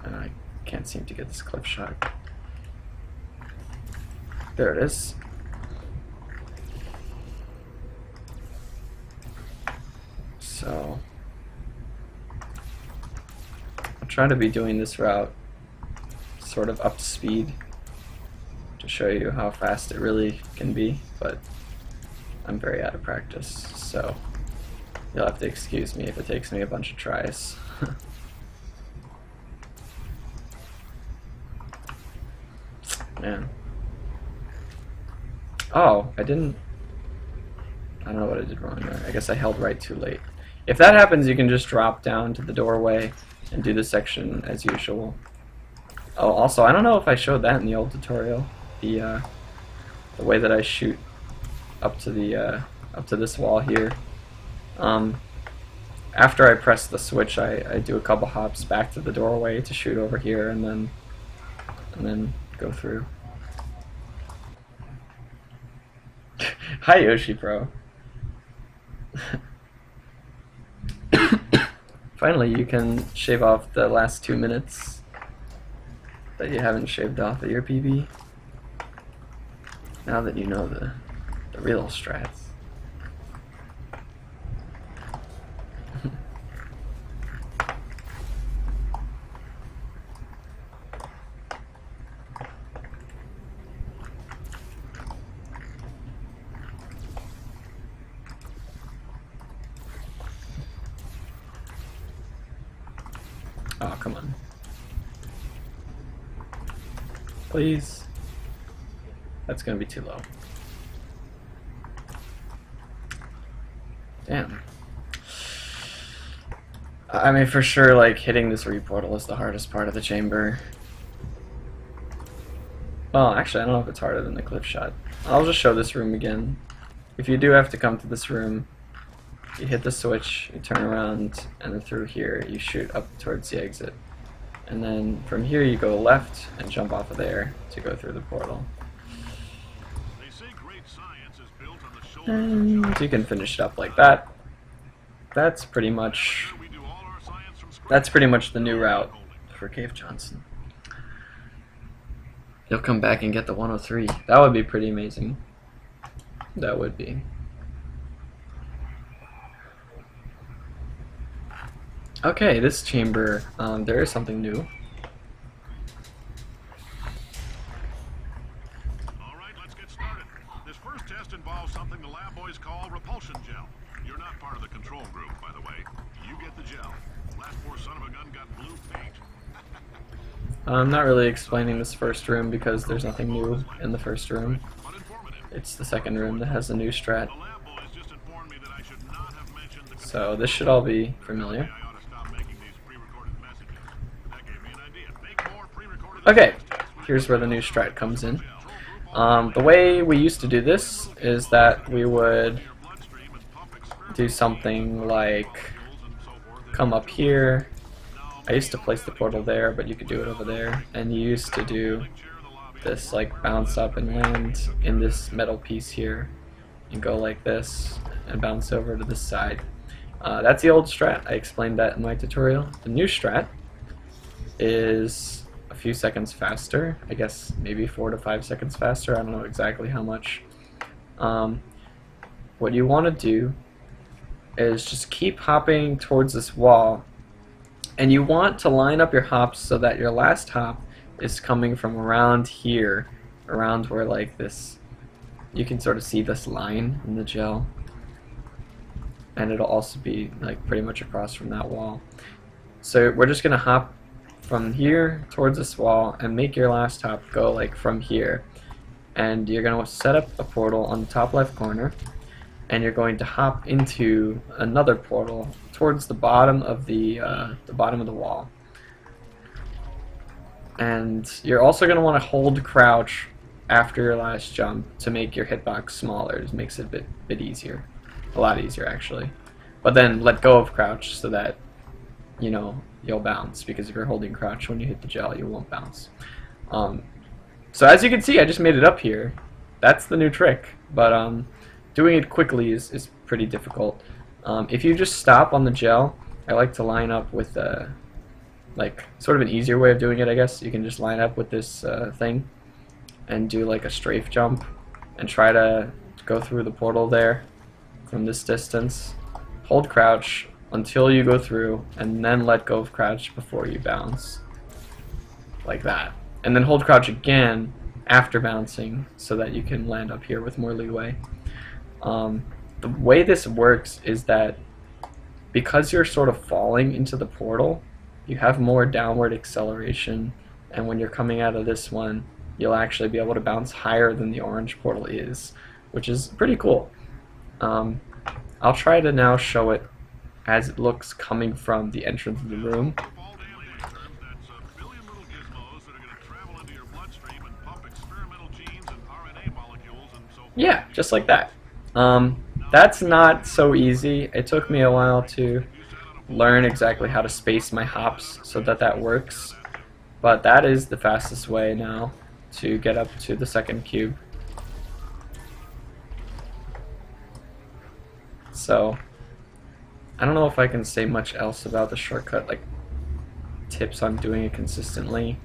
and I can't seem to get this clip shot. There it is. So I'll try to be doing this route sort of up to speed to show you how fast it really can be, but I'm very out of practice, so you'll have to excuse me if it takes me a bunch of tries. Man. Oh, I don't know what I did wrong there. I guess I held right too late. If that happens, you can just drop down to the doorway and do the section as usual. Oh, also, I don't know if I showed that in the old tutorial. The way that I shoot up to this wall here. After I press the switch, I do a couple hops back to the doorway to shoot over here, and then go through. Hi Yoshi Pro. Finally, you can shave off the last 2 minutes that you haven't shaved off of your PB. Now that you know the real strats. Oh, come on. Please. That's gonna be too low. Damn. I mean, for sure, like, hitting this reportal is the hardest part of the chamber. Well, actually, I don't know if it's harder than the cliff shot. I'll just show this room again. If you do have to come to this room, you hit the switch, you turn around, and then through here, you shoot up towards the exit. And then from here, you go left and jump off of there to go through the portal. They say great science is built on the shoulders And you can finish it up like that. That's pretty much the new route for Cave Johnson. You'll come back and get the 103. That would be pretty amazing. That would be. Okay, this chamber, there is something new. Alright, let's get started. This first test involves something the lab boys call repulsion gel. You're not part of the control group, by the way. You get the gel. Last poor son of a gun got blue paint. I'm not really explaining this first room because there's nothing new in the first room. It's the second room that has a new strat. The lab boys just informed me that I should not have mentioned the So this should all be familiar. I ought to stop making these pre-recorded messages. That gave me an idea. Make more pre-recorded Okay, here's where the new strat comes in. The way we used to do this is that we would do something like come up here. I used to place the portal there, but you could do it over there. And you used to do this, like, bounce up and land in this metal piece here. And go like this and bounce over to this side. That's the old strat. I explained that in my tutorial. The new strat is a few seconds faster. I guess maybe 4 to 5 seconds faster. I don't know exactly how much. What you want to do is just keep hopping towards this wall. And you want to line up your hops so that your last hop is coming from around here, around where, like, this, you can sort of see this line in the gel. And it'll also be, like, pretty much across from that wall. So we're just going to hop from here towards this wall and make your last hop go, like, from here. And you're going to set up a portal on the top left corner. And you're going to hop into another portal towards the bottom of the wall. And you're also going to want to hold crouch after your last jump to make your hitbox smaller. It makes it a bit easier, a lot easier actually. But then let go of crouch so that, you know, you'll bounce, because if you're holding crouch when you hit the gel, you won't bounce. So as you can see, I just made it up here. That's the new trick, but doing it quickly is pretty difficult. If you just stop on the gel, I like to line up with like sort of an easier way of doing it, I guess. You can just line up with this thing and do like a strafe jump and try to go through the portal there from this distance. Hold crouch until you go through and then let go of crouch before you bounce. Like that. And then hold crouch again after bouncing so that you can land up here with more leeway. The way this works is that because you're sort of falling into the portal, you have more downward acceleration, and when you're coming out of this one, you'll actually be able to bounce higher than the orange portal is, which is pretty cool. I'll try to now show it as it looks coming from the entrance of the room. Yeah, just like that. That's not so easy. It took me a while to learn exactly how to space my hops so that that works. But that is the fastest way now to get up to the second cube. So, I don't know if I can say much else about the shortcut, like tips on doing it consistently.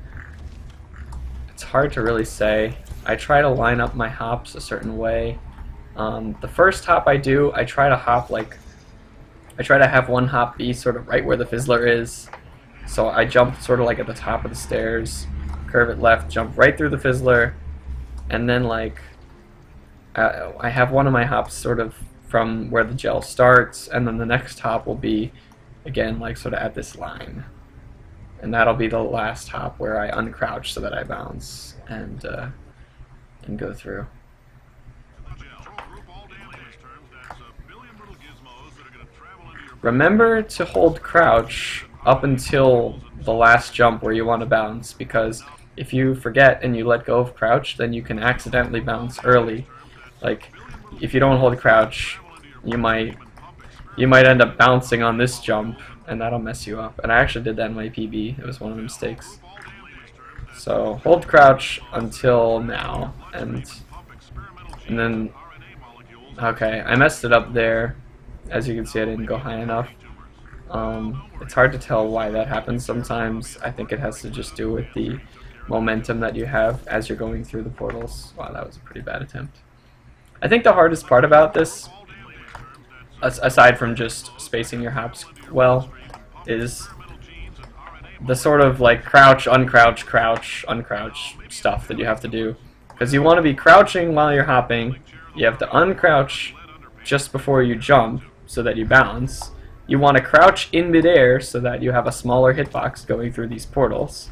It's hard to really say. I try to line up my hops a certain way. The first hop I do, I try to have one hop be sort of right where the fizzler is. So I jump sort of like at the top of the stairs, curve it left, jump right through the fizzler, and then like I have one of my hops sort of from where the gel starts, and then the next hop will be again like sort of at this line, and that'll be the last hop where I uncrouch so that I bounce and go through. Remember to hold crouch up until the last jump where you want to bounce, because if you forget and you let go of crouch, then you can accidentally bounce early. Like, if you don't hold crouch, you might end up bouncing on this jump, and that'll mess you up. And I actually did that in my PB. It was one of the mistakes. So hold crouch until now, and then okay, I messed it up there. As you can see, I didn't go high enough. It's hard to tell why that happens sometimes. I think it has to just do with the momentum that you have as you're going through the portals. Wow, that was a pretty bad attempt. I think the hardest part about this, aside from just spacing your hops well, is the sort of like crouch, uncrouch, crouch, uncrouch stuff that you have to do. Because you want to be crouching while you're hopping, you have to uncrouch just before you jump so that you bounce. You want to crouch in midair so that you have a smaller hitbox going through these portals.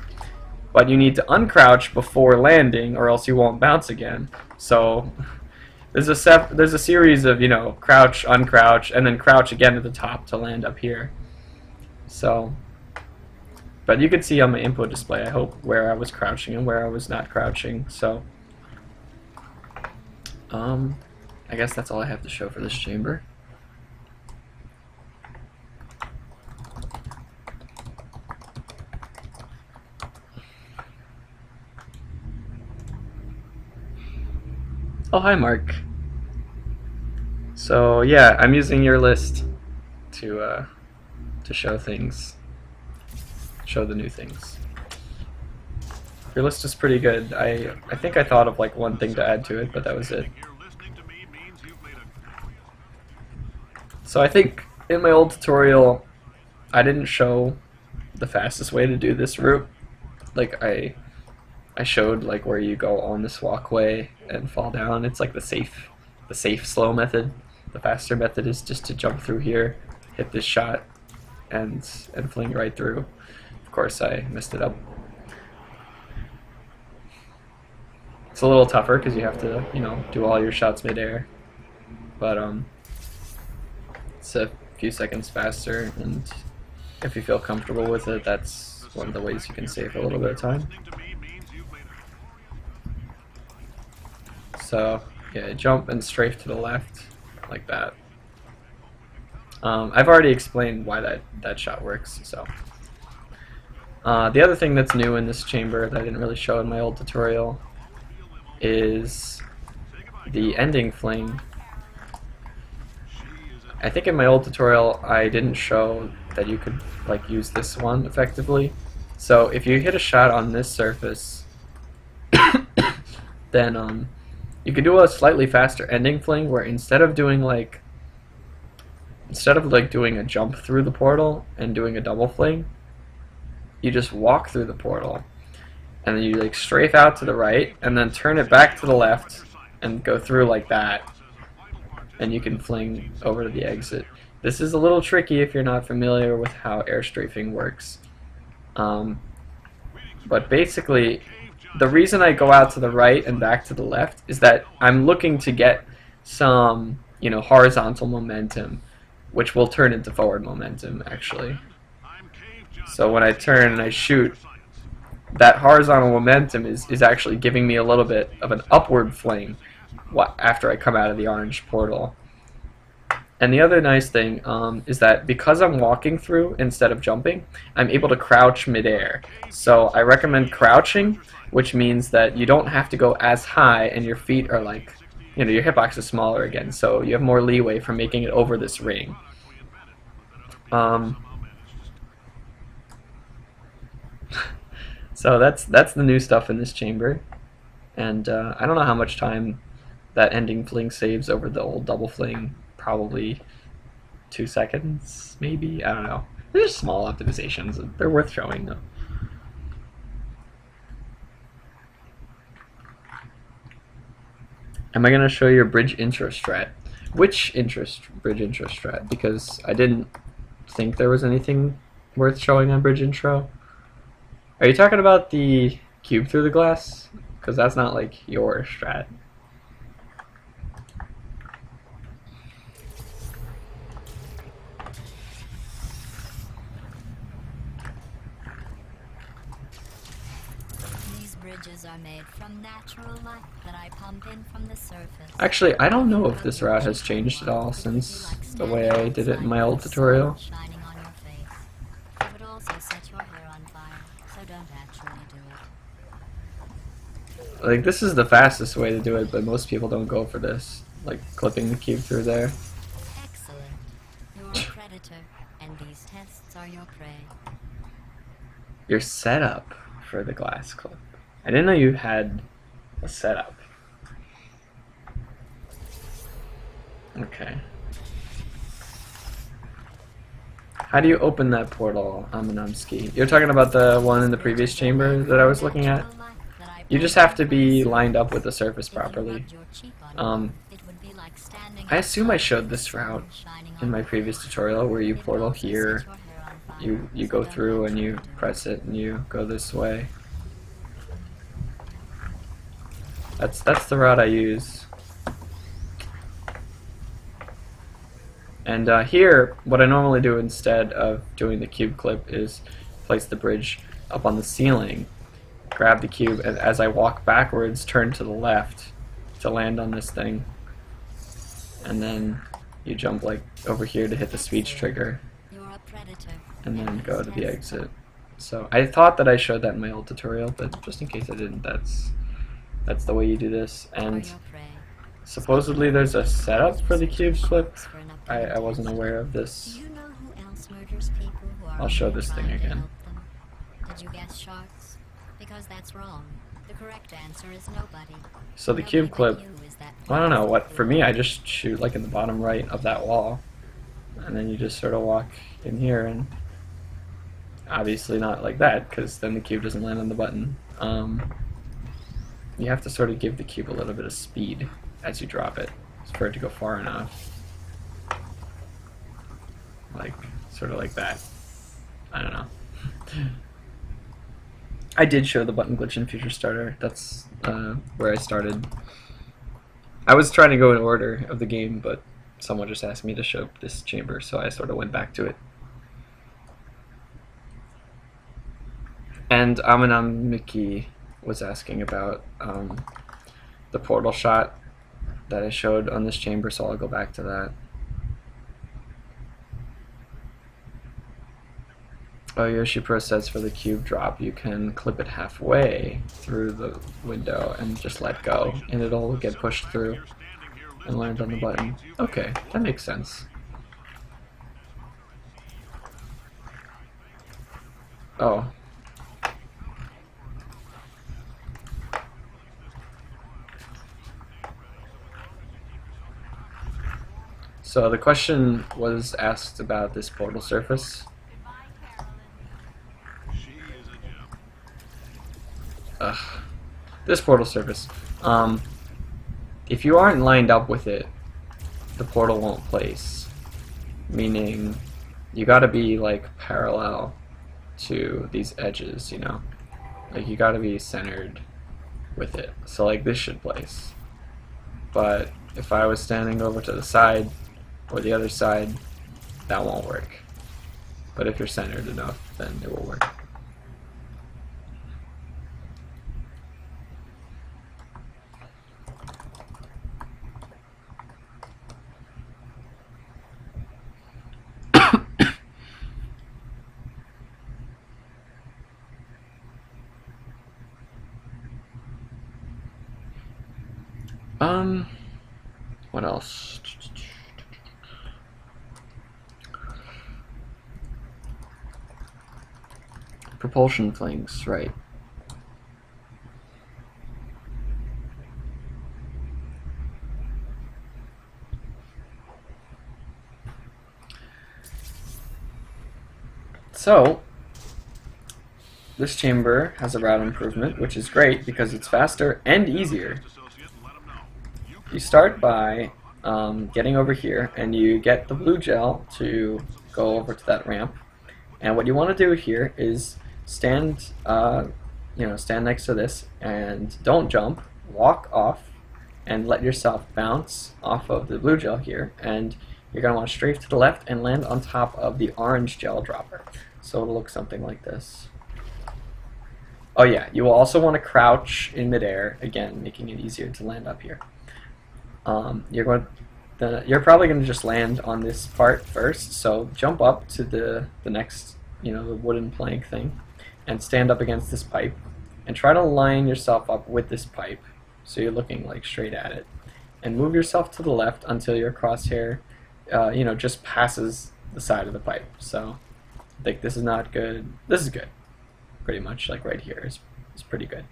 But you need to uncrouch before landing or else you won't bounce again. So there's a series of, you know, crouch, uncrouch, and then crouch again at the top to land up here. So, but you could see on my input display, I hope, where I was crouching and where I was not crouching. So, I guess that's all I have to show for this chamber. Oh, hi, Mark. So yeah, I'm using your list to show things, show the new things. Your list is pretty good. I think I thought of like one thing to add to it, but that was it. So I think in my old tutorial, I didn't show the fastest way to do this route. Like I showed like where you go on this walkway and fall down. It's like the safe slow method. The faster method is just to jump through here, hit this shot, and fling right through. Of course, I messed it up. It's a little tougher because you have to, you know, do all your shots midair. But it's a few seconds faster, and if you feel comfortable with it, that's one of the ways you can save a little bit of time. So yeah, jump and strafe to the left, like that. I've already explained why that shot works. So the other thing that's new in this chamber that I didn't really show in my old tutorial is the ending fling. I think in my old tutorial I didn't show that you could like use this one effectively. So if you hit a shot on this surface, then you can do a slightly faster ending fling where instead of doing doing a jump through the portal and doing a double fling, you just walk through the portal and then you like strafe out to the right and then turn it back to the left and go through like that, and you can fling over to the exit. This is a little tricky if you're not familiar with how air strafing works. But basically, the reason I go out to the right and back to the left is that I'm looking to get some, you know, horizontal momentum, which will turn into forward momentum, actually. So when I turn and I shoot, that horizontal momentum is actually giving me a little bit of an upward fling, after I come out of the orange portal. And the other nice thing is that because I'm walking through instead of jumping, I'm able to crouch midair. So I recommend crouching, which means that you don't have to go as high and your feet are like, you know, your hitbox is smaller again, so you have more leeway for making it over this ring. So that's the new stuff in this chamber. And I don't know how much time that ending fling saves over the old double fling. Probably 2 seconds, maybe? I don't know. They're just small optimizations. They're worth showing, though. Am I going to show your bridge intro strat? Which bridge intro strat? Because I didn't think there was anything worth showing on bridge intro. Are you talking about the cube through the glass? Because that's not like your strat. Are made from natural light that I pump in from the surface. Actually, I don't know if this route has changed at all since the way I did it in my old tutorial. Shining on your face. It would also set your hair on fire, so don't actually do it. Like, this is the fastest way to do it, but most people don't go for this. Like, clipping the cube through there. Excellent. You're a predator, and these tests are your prey. Your setup for the glass clip. I didn't know you had a setup. Okay. How do you open that portal, Amanamski? You're talking about the one in the previous chamber that I was looking at? You just have to be lined up with the surface properly. I assume I showed this route in my previous tutorial where you portal here, you go through and you press it and you go this way. That's the route I use. And here, what I normally do instead of doing the cube clip is place the bridge up on the ceiling, grab the cube, and as I walk backwards, turn to the left to land on this thing. And then you jump like over here to hit the speech trigger, and then go to the exit. So I thought that I showed that in my old tutorial, but just in case I didn't, that's the way you do this. And supposedly there's a setup for the cube flip. I wasn't aware of this. I'll show this thing again. Did you guess sharks? Because that's wrong. The correct answer is nobody. So the cube clip, I don't know, what for me I just shoot like in the bottom right of that wall, and then you just sort of walk in here, and obviously not like that because then the cube doesn't land on the button. You have to sort of give the cube a little bit of speed as you drop it for it to go far enough. Like, sort of like that. I don't know. I did show the button glitch in Future Starter. That's where I started. I was trying to go in order of the game, but someone just asked me to show this chamber, so I sort of went back to it. And Amanamiki was asking about the portal shot that I showed on this chamber, so I'll go back to that. Oh, Yoshi Pro says for the cube drop you can clip it halfway through the window and just let go, and it'll get pushed through and land on the button. Okay, that makes sense. Oh. So the question was asked about this portal surface. This portal surface. If you aren't lined up with it, the portal won't place. Meaning, you gotta be like parallel to these edges, you know? Like you gotta be centered with it. So like this should place. But if I was standing over to the side or the other side, that won't work. But if you're centered enough, then it will work. What else? Propulsion Flings, right. So, this chamber has a route improvement, which is great because it's faster and easier. You start by getting over here, and you get the blue gel to go over to that ramp. And what you want to do here is stand, stand next to this, and don't jump. Walk off, and let yourself bounce off of the blue gel here, and you're going to want to strafe to the left and land on top of the orange gel dropper. So it'll look something like this. Oh yeah, you will also want to crouch in midair, again, making it easier to land up here. You're probably going to just land on this part first, so jump up to the next, the wooden plank thing, and stand up against this pipe, and try to line yourself up with this pipe, so you're looking like straight at it, and move yourself to the left until your crosshair, just passes the side of the pipe. So, like, this is not good. This is good, pretty much. Like right here is pretty good,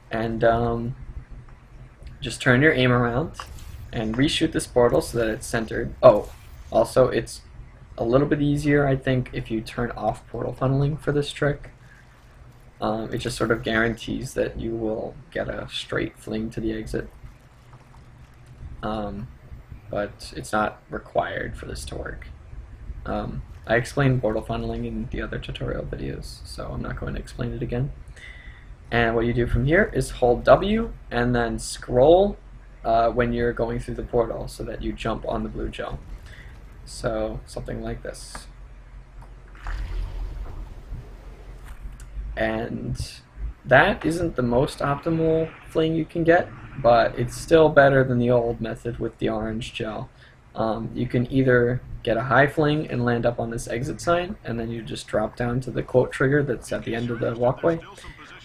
and just turn your aim around and reshoot this portal so that it's centered. Oh, also it's a little bit easier, I think, if you turn off portal funneling for this trick. It just sort of guarantees that you will get a straight fling to the exit. But it's not required for this to work. I explained portal funneling in the other tutorial videos, so I'm not going to explain it again. And what you do from here is hold W and then scroll when you're going through the portal so that you jump on the blue gel. So something like this. And that isn't the most optimal fling you can get, but it's still better than the old method with the orange gel. You can either get a high fling and land up on this exit sign, and then you just drop down to the quote trigger that's at the end of the walkway.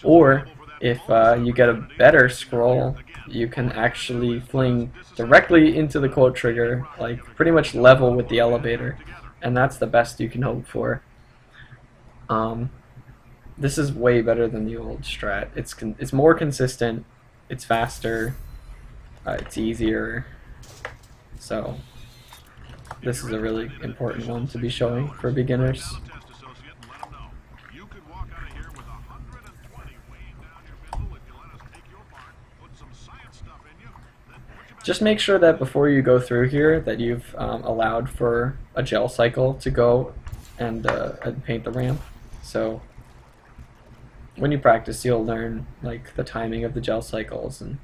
Or if you get a better scroll, you can actually fling directly into the quote trigger, like pretty much level with the elevator, and that's the best you can hope for. This is way better than the old strat. It's more consistent, it's faster, it's easier, so this is a really important one to be showing for beginners. Just make sure that before you go through here that you've allowed for a gel cycle to go and paint the ramp. So when you practice, you'll learn like the timing of the gel cycles and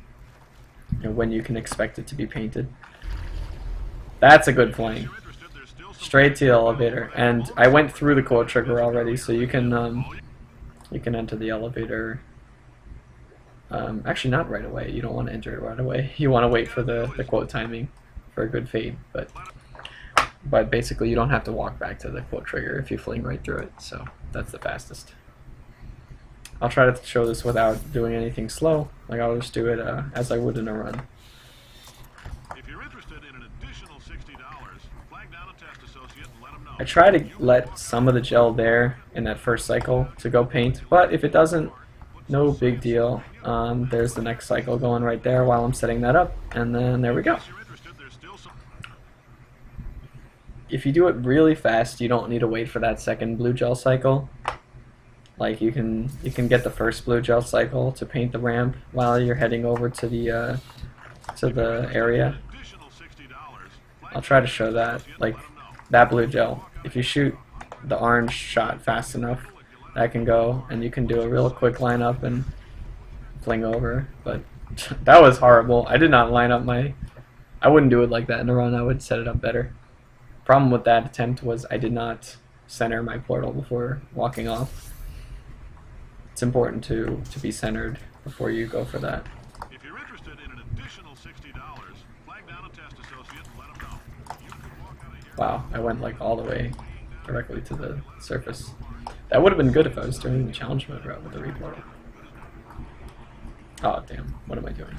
when you can expect it to be painted. That's a good fling. Straight to the elevator, and I went through the quote trigger already, so you can enter the elevator. Actually, not right away. You don't want to enter it right away. You want to wait for the quote timing for a good fade. But basically, you don't have to walk back to the quote trigger if you fling right through it. So that's the fastest. I'll try to show this without doing anything slow. Like I'll just do it as I would in a run. If you're interested in an additional $60, flag down a test associate and let them know. I try to let some of the gel there in that first cycle to go paint, but if it doesn't, no big deal. There's the next cycle going right there while I'm setting that up, and then there we go. If you do it really fast, you don't need to wait for that second blue gel cycle. Like you can get the first blue gel cycle to paint the ramp while you're heading over to the area. I'll try to show that, like that blue gel. If you shoot the orange shot fast enough, that can go, and you can do a real quick lineup and fling over. But that was horrible. I did not line up I wouldn't do it like that in a run. I would set it up better. Problem with that attempt was I did not center my portal before walking off. It's important to be centered before you go for that. If you're interested in an additional $60, flag down a test associate and let them know. You can walk out of here. Wow, I went like all the way directly to the surface. That would have been good if I was doing the challenge mode route with the reportal. Oh damn, what am I doing?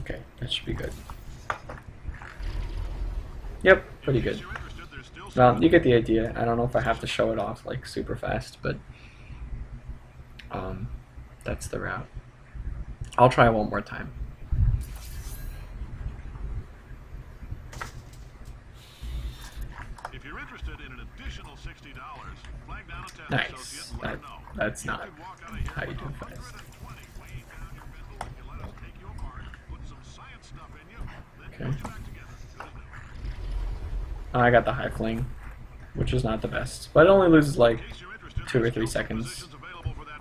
Okay, that should be good. Yep, pretty good. Well, you get the idea. I don't know if I have to show it off like super fast, but that's the route. I'll try one more time. If you're interested in an additional $60, flag down a test Nice. associate and let him know. That's You not could walk out of here how you with do fast. 120 weighing down your pistol if you let us take you apart, put some science stuff in you, then Okay. put you back together. Good as new. I got the high fling, which is not the best, but it only loses like In case you're interested, 2 or there's 3 still seconds positions available for that.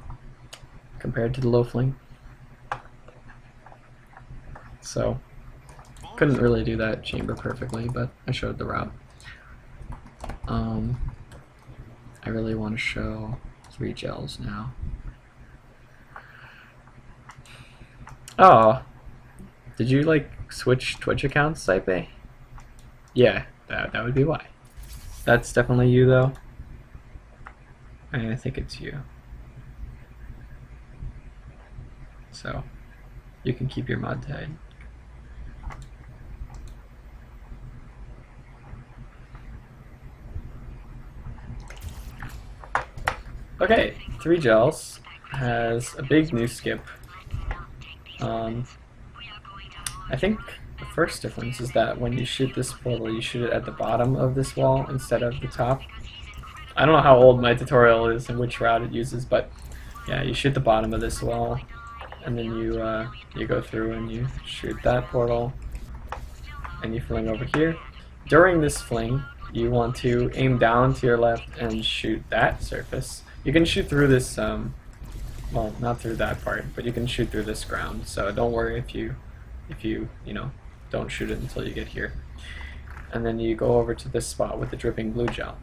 compared to the low fling. So, couldn't really do that chamber perfectly, but I showed the route. I really want to show 3 gels now. Oh, did you like switch Twitch accounts, Saipe? Yeah, that would be why. That's definitely you though. I think it's you. So, you can keep your mod tag. Okay, 3 gels has a big new skip. I think the first difference is that when you shoot this portal, you shoot it at the bottom of this wall instead of the top. I don't know how old my tutorial is and which route it uses, but yeah, you shoot the bottom of this wall, and then you go through and you shoot that portal, and you fling over here. During this fling, you want to aim down to your left and shoot that surface. You can shoot through this, well, not through that part, but you can shoot through this ground. So don't worry if you don't shoot it until you get here. And then you go over to this spot with the dripping blue gel,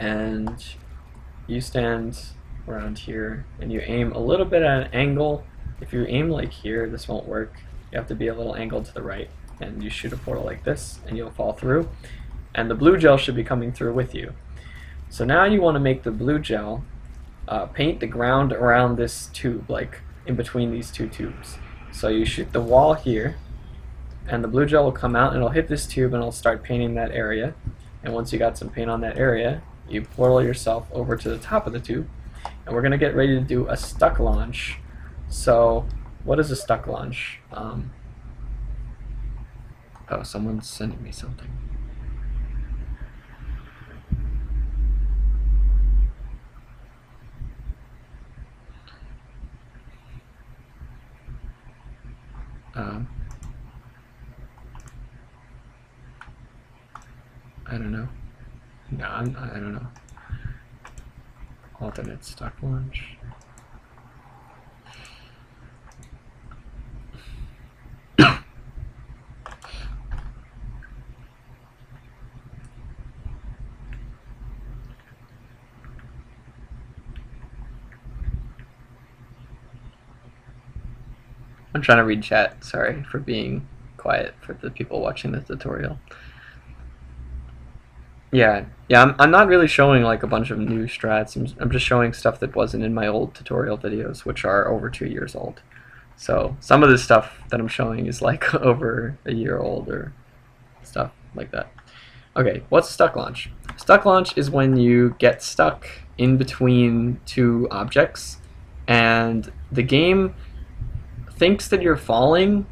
and you stand around here and you aim a little bit at an angle. If you aim like here, this won't work. You have to be a little angled to the right, and you shoot a portal like this, and you'll fall through. And the blue gel should be coming through with you. So now you want to make the blue gel paint the ground around this tube, like in between these 2 tubes. So you shoot the wall here, and the blue gel will come out and it'll hit this tube and it'll start painting that area. And once you got some paint on that area, you portal yourself over to the top of the tube, and we're going to get ready to do a stuck launch. So what is a stuck launch? Oh, someone's sending me something. I don't know. No, I don't know. Alternate stuck launch. I'm trying to read chat. Sorry for being quiet for the people watching the tutorial. Yeah, I'm not really showing like a bunch of new strats. I'm just showing stuff that wasn't in my old tutorial videos, which are over 2 years old. So some of the stuff that I'm showing is like over a year old or stuff like that. Okay, what's stuck launch? Stuck launch is when you get stuck in between 2 objects, and the game thinks that you're falling,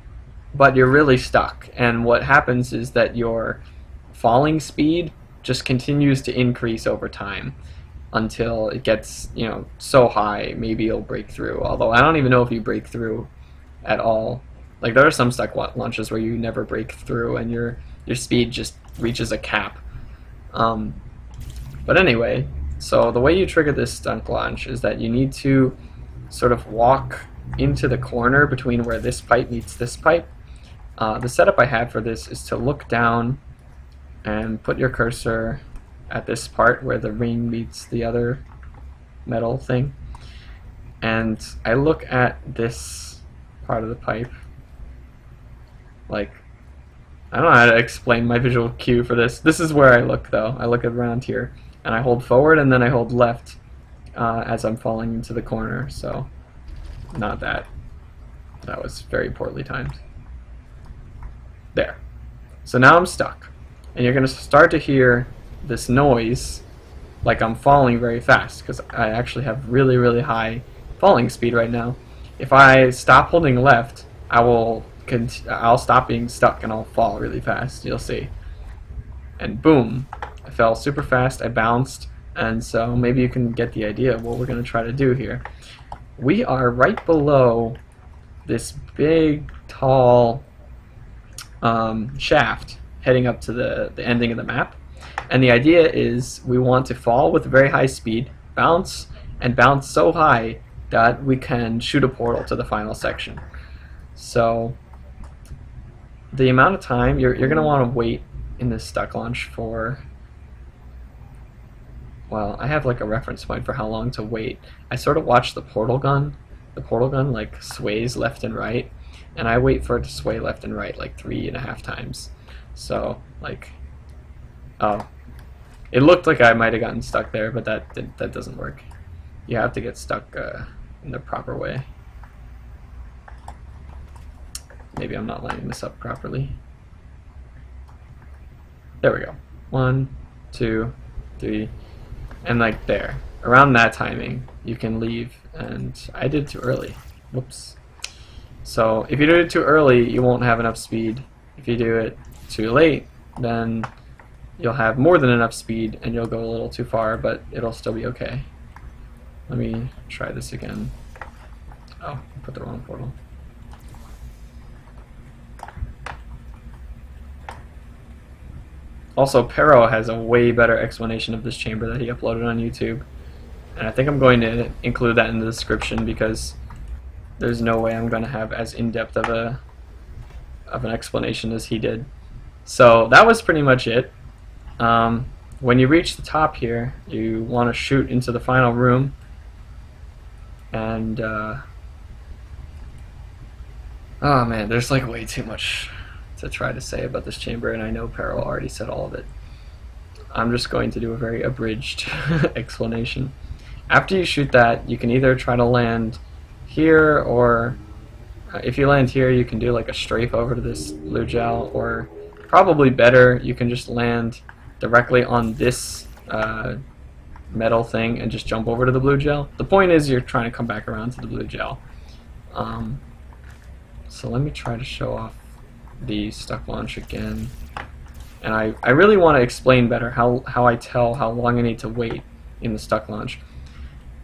but you're really stuck. And what happens is that your falling speed just continues to increase over time until it gets, so high maybe you'll break through. Although I don't even know if you break through at all. Like there are some stuck launches where you never break through and your speed just reaches a cap. But anyway, so the way you trigger this stuck launch is that you need to sort of walk into the corner between where this pipe meets this pipe. The setup I had for this is to look down and put your cursor at this part where the ring meets the other metal thing, and I look at this part of the pipe. Like, I don't know how to explain my visual cue for this. This is where I look though. I look around here and I hold forward and then I hold left as I'm falling into the corner, so not that. That was very poorly timed. There. So now I'm stuck. And you're going to start to hear this noise like I'm falling very fast, because I actually have really, really high falling speed right now. If I stop holding left, I'll stop being stuck and I'll fall really fast. You'll see. And boom, I fell super fast, I bounced, and so maybe you can get the idea of what we're going to try to do here. We are right below this big, tall shaft heading up to the ending of the map. And the idea is we want to fall with very high speed, bounce, and bounce so high that we can shoot a portal to the final section. So the amount of time, you're going to want to wait in this stuck launch for, well, I have like a reference point for how long to wait. I sort of watch the portal gun. The portal gun like sways left and right, and I wait for it to sway left and right like 3.5 times. So like, oh, it looked like I might have gotten stuck there, but that doesn't work. You have to get stuck in the proper way. Maybe I'm not lining this up properly. There we go. 1, 2, 3, and like there. Around that timing, you can leave, and I did too early. Whoops. So if you do it too early, you won't have enough speed. If you do it too late, then you'll have more than enough speed and you'll go a little too far, but it'll still be okay. Let me try this again. Oh, I put the wrong portal. Also, Pero has a way better explanation of this chamber that he uploaded on YouTube, and I think I'm going to include that in the description because there's no way I'm going to have as in-depth of an explanation as he did. So that was pretty much it. When you reach the top here, you want to shoot into the final room, and oh man, there's like way too much to try to say about this chamber, and I know Pero already said all of it. I'm just going to do a very abridged explanation. After you shoot that, you can either try to land here, or if you land here, you can do like a strafe over to this blue gel, or probably better, you can just land directly on this metal thing and just jump over to the blue gel. The point is you're trying to come back around to the blue gel. So let me try to show off the stuck launch again. And I really want to explain better how I tell how long I need to wait in the stuck launch.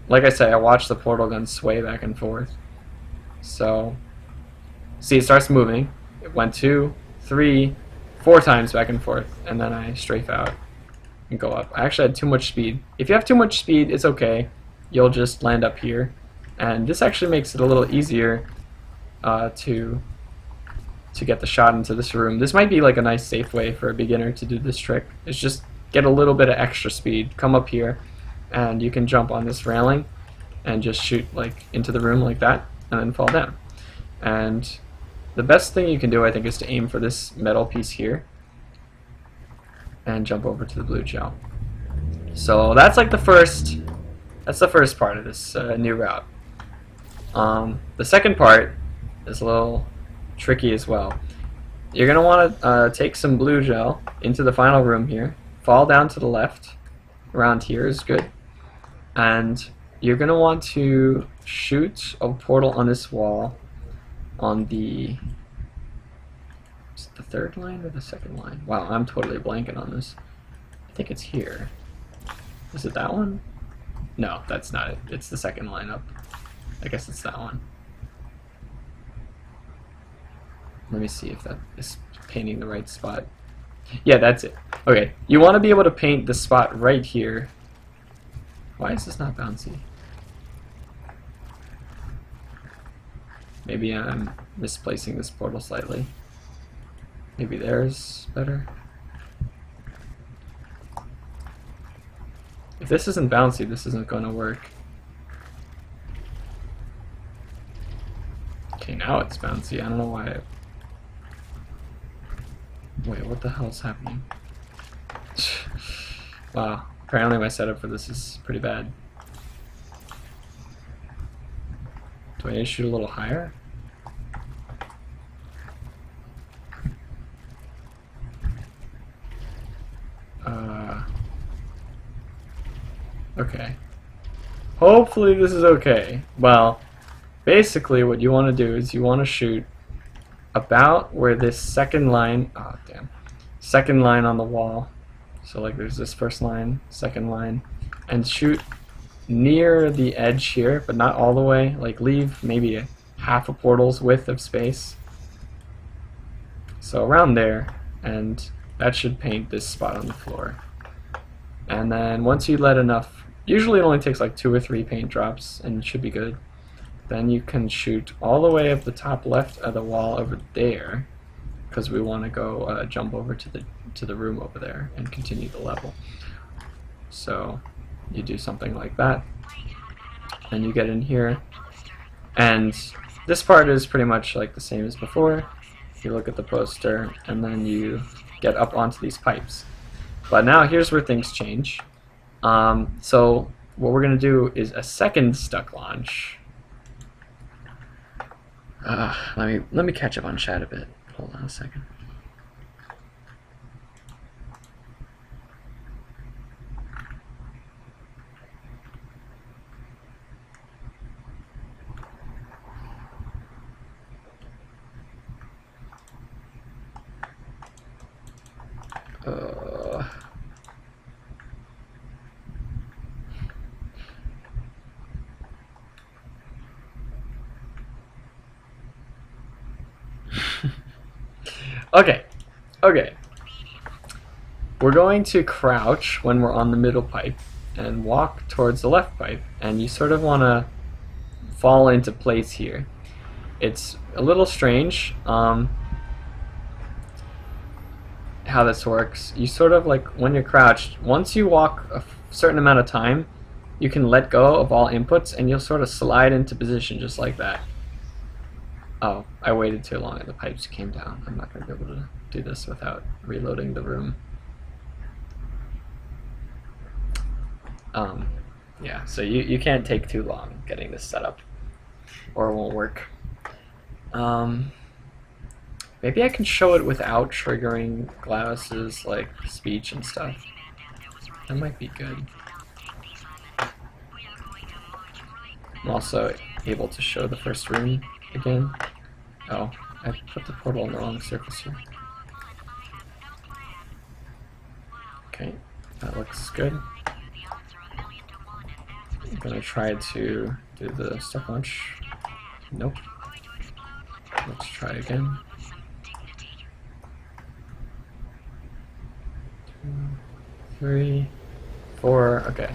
Like I say, I watch the portal gun sway back and forth. So, see, it starts moving. It went 2, 3, 4 times back and forth, and then I strafe out and go up. I actually had too much speed. If you have too much speed, it's okay. You'll just land up here. And this actually makes it a little easier to get the shot into this room. This might be like a nice safe way for a beginner to do this trick. It's just get a little bit of extra speed, come up here, and you can jump on this railing and just shoot like into the room like that and then fall down. And the best thing you can do, I think, is to aim for this metal piece here and jump over to the blue gel. So that's like the first part of this new route. The second part is a little tricky as well. You're going to want to take some blue gel into the final room here, fall down to the left, around here is good, and you're going to want to shoot a portal on this wall on the, is it the third line or the second line? Wow, I'm totally blanking on this. I think it's here. Is it that one? No, that's not it. It's the second line up. I guess it's that one. Let me see if that is painting the right spot. Yeah, that's it. Okay, you want to be able to paint the spot right here. Why is this not bouncy? Maybe I'm misplacing this portal slightly. Maybe there's better. If this isn't bouncy, this isn't going to work. Okay, now it's bouncy. I don't know why. Wait, what the hell's happening? Wow, apparently my setup for this is pretty bad. Do I need to shoot a little higher? Okay. Hopefully this is okay. Well, basically what you want to do is you want to shoot about where this second line, second line on the wall. So like there's this first line, second line, and shoot near the edge here, but not all the way. Like leave maybe half a portal's width of space. So around there, and that should paint this spot on the floor. And then once you let enough, usually it only takes like 2 or 3 paint drops and it should be good. Then you can shoot all the way up the top left of the wall over there, because we want to go jump over to the room over there and continue the level. So you do something like that, and you get in here, and this part is pretty much like the same as before. You look at the poster, and then you get up onto these pipes. But now here's where things change. So what we're going to do is a second stuck launch. Let me catch up on chat a bit. Hold on a second. Okay. We're going to crouch when we're on the middle pipe and walk towards the left pipe, and you sort of want to fall into place here. It's a little strange how this works. You sort of like, when you're crouched, once you walk a certain amount of time, you can let go of all inputs and you'll sort of slide into position just like that. Oh, I waited too long and the pipes came down. I'm not going to be able to do this without reloading the room. Yeah, so you can't take too long getting this set up or it won't work. Maybe I can show it without triggering Gladys's like speech and stuff. That might be good. I'm also able to show the first room again. Oh, I put the portal on the wrong surface here. Okay, that looks good. I'm gonna try to do the stuck launch. Nope. Let's try again. 2, 3, 4. Okay.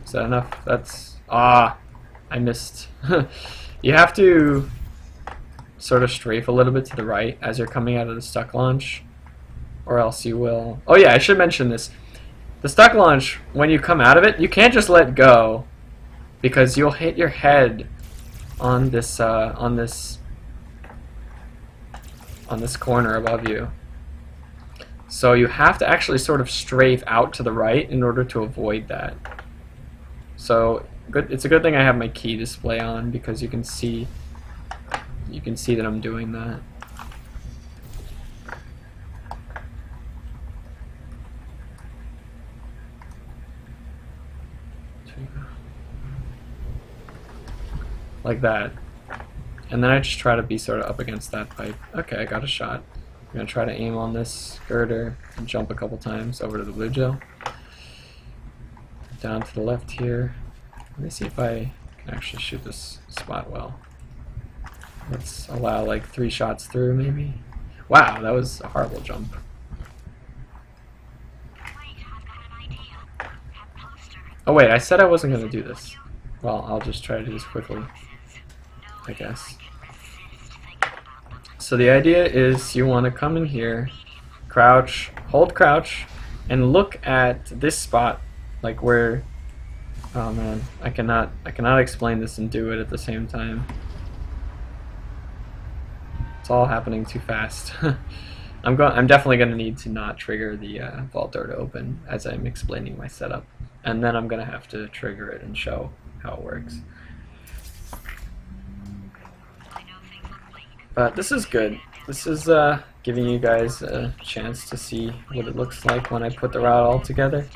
Is that enough? That's... I missed. You have to sort of strafe a little bit to the right as you're coming out of the stuck launch, or else you will... Oh yeah, I should mention this. The stuck launch, when you come out of it, you can't just let go, because you'll hit your head on this corner above you. So you have to actually sort of strafe out to the right in order to avoid that. So it's a good thing I have my key display on, because you can see that I'm doing that. Like that. And then I just try to be sort of up against that pipe. Okay, I got a shot. I'm going to try to aim on this girder and jump a couple times over to the blue gel. Down to the left here. Let me see if I can actually shoot this spot well. Let's allow like 3 shots through maybe. Wow, that was a horrible jump. Oh wait, I said I wasn't going to do this. Well, I'll just try to do this quickly, I guess. So the idea is you want to come in here, crouch, hold crouch, and look at this spot, like where... Oh man, I cannot explain this and do it at the same time. It's all happening too fast. I'm definitely going to need to not trigger the vault door to open as I'm explaining my setup, and then I'm going to have to trigger it and show how it works. But this is good. This is giving you guys a chance to see what it looks like when I put the route all together.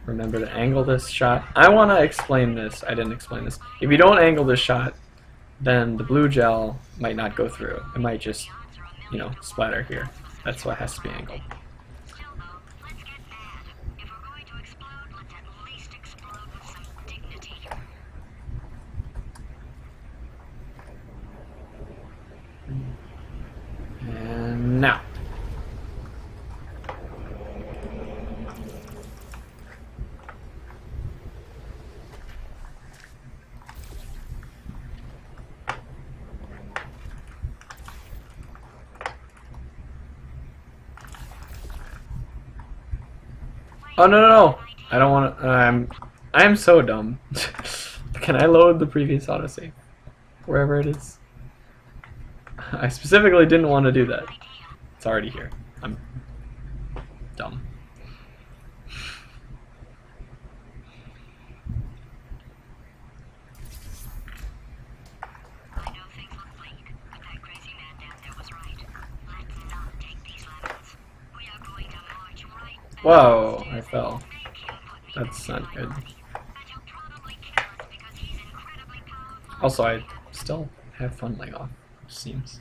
remember to angle this shot. I want to explain this. I didn't explain this. If you don't angle this shot, then the blue gel might not go through. It might just, you know, splatter here. That's why it has to be angled. Still though, let's get mad. If we're going to explode, let's at least explode with some dignity. And now. Oh no! I don't want to. I am so dumb. Can I load the previous autosave wherever it is? I specifically didn't want to do that. It's already here. I'm dumb. I know things look bleak, but that crazy man down there was right. Let's not take these lemons. We are going to march right back. Whoa! I fell. That's not good. Also, I still have fun laying off. Seems.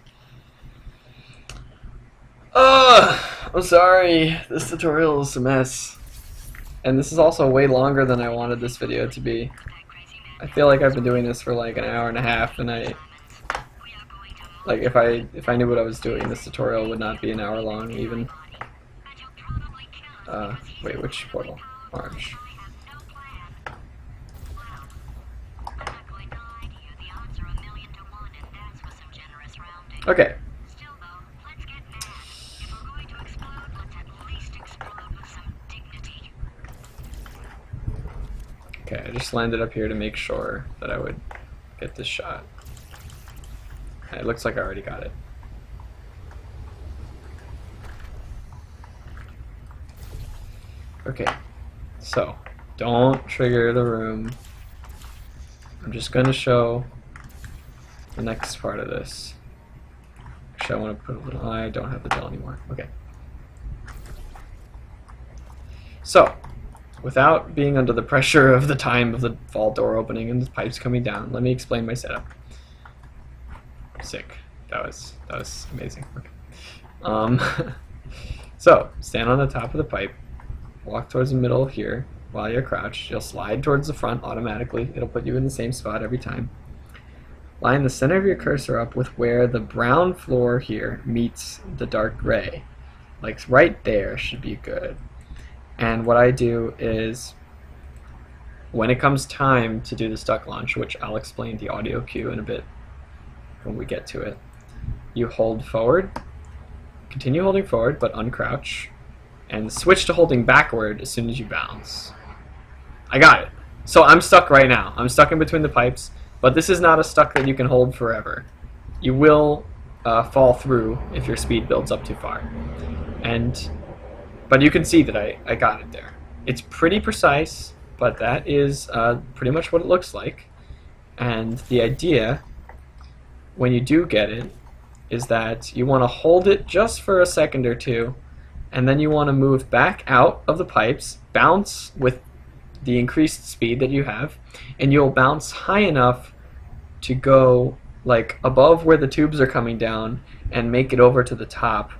I'm sorry. This tutorial is a mess. And this is also way longer than I wanted this video to be. I feel like I've been doing this for like an hour and a half, and like if I knew what I was doing, this tutorial would not be an hour long even. Wait, which portal? Orange. Okay. Okay, I just landed up here to make sure that I would get this shot. Okay, it looks like I already got it. Okay, so don't trigger the room. I'm just going to show the next part of this. Actually, I want to put a little. I don't have the gel anymore. Okay. So, without being under the pressure of the time of the vault door opening and the pipes coming down, let me explain my setup. Sick. That was amazing. Okay. So stand on the top of the pipe. Walk towards the middle here while you're crouched. You'll slide towards the front automatically. It'll put you in the same spot every time. Line the center of your cursor up with where the brown floor here meets the dark gray. Like right there should be good. And what I do is, when it comes time to do the stuck launch, which I'll explain the audio cue in a bit when we get to it, you hold forward, continue holding forward, but uncrouch, and switch to holding backward as soon as you bounce. I got it. So I'm stuck right now. I'm stuck in between the pipes, but this is not a stuck that you can hold forever. You will fall through if your speed builds up too far. But you can see that I got it there. It's pretty precise, but that is pretty much what it looks like. And the idea, when you do get it, is that you want to hold it just for a second or two, and then you want to move back out of the pipes, bounce with the increased speed that you have, and you'll bounce high enough to go like above where the tubes are coming down and make it over to the top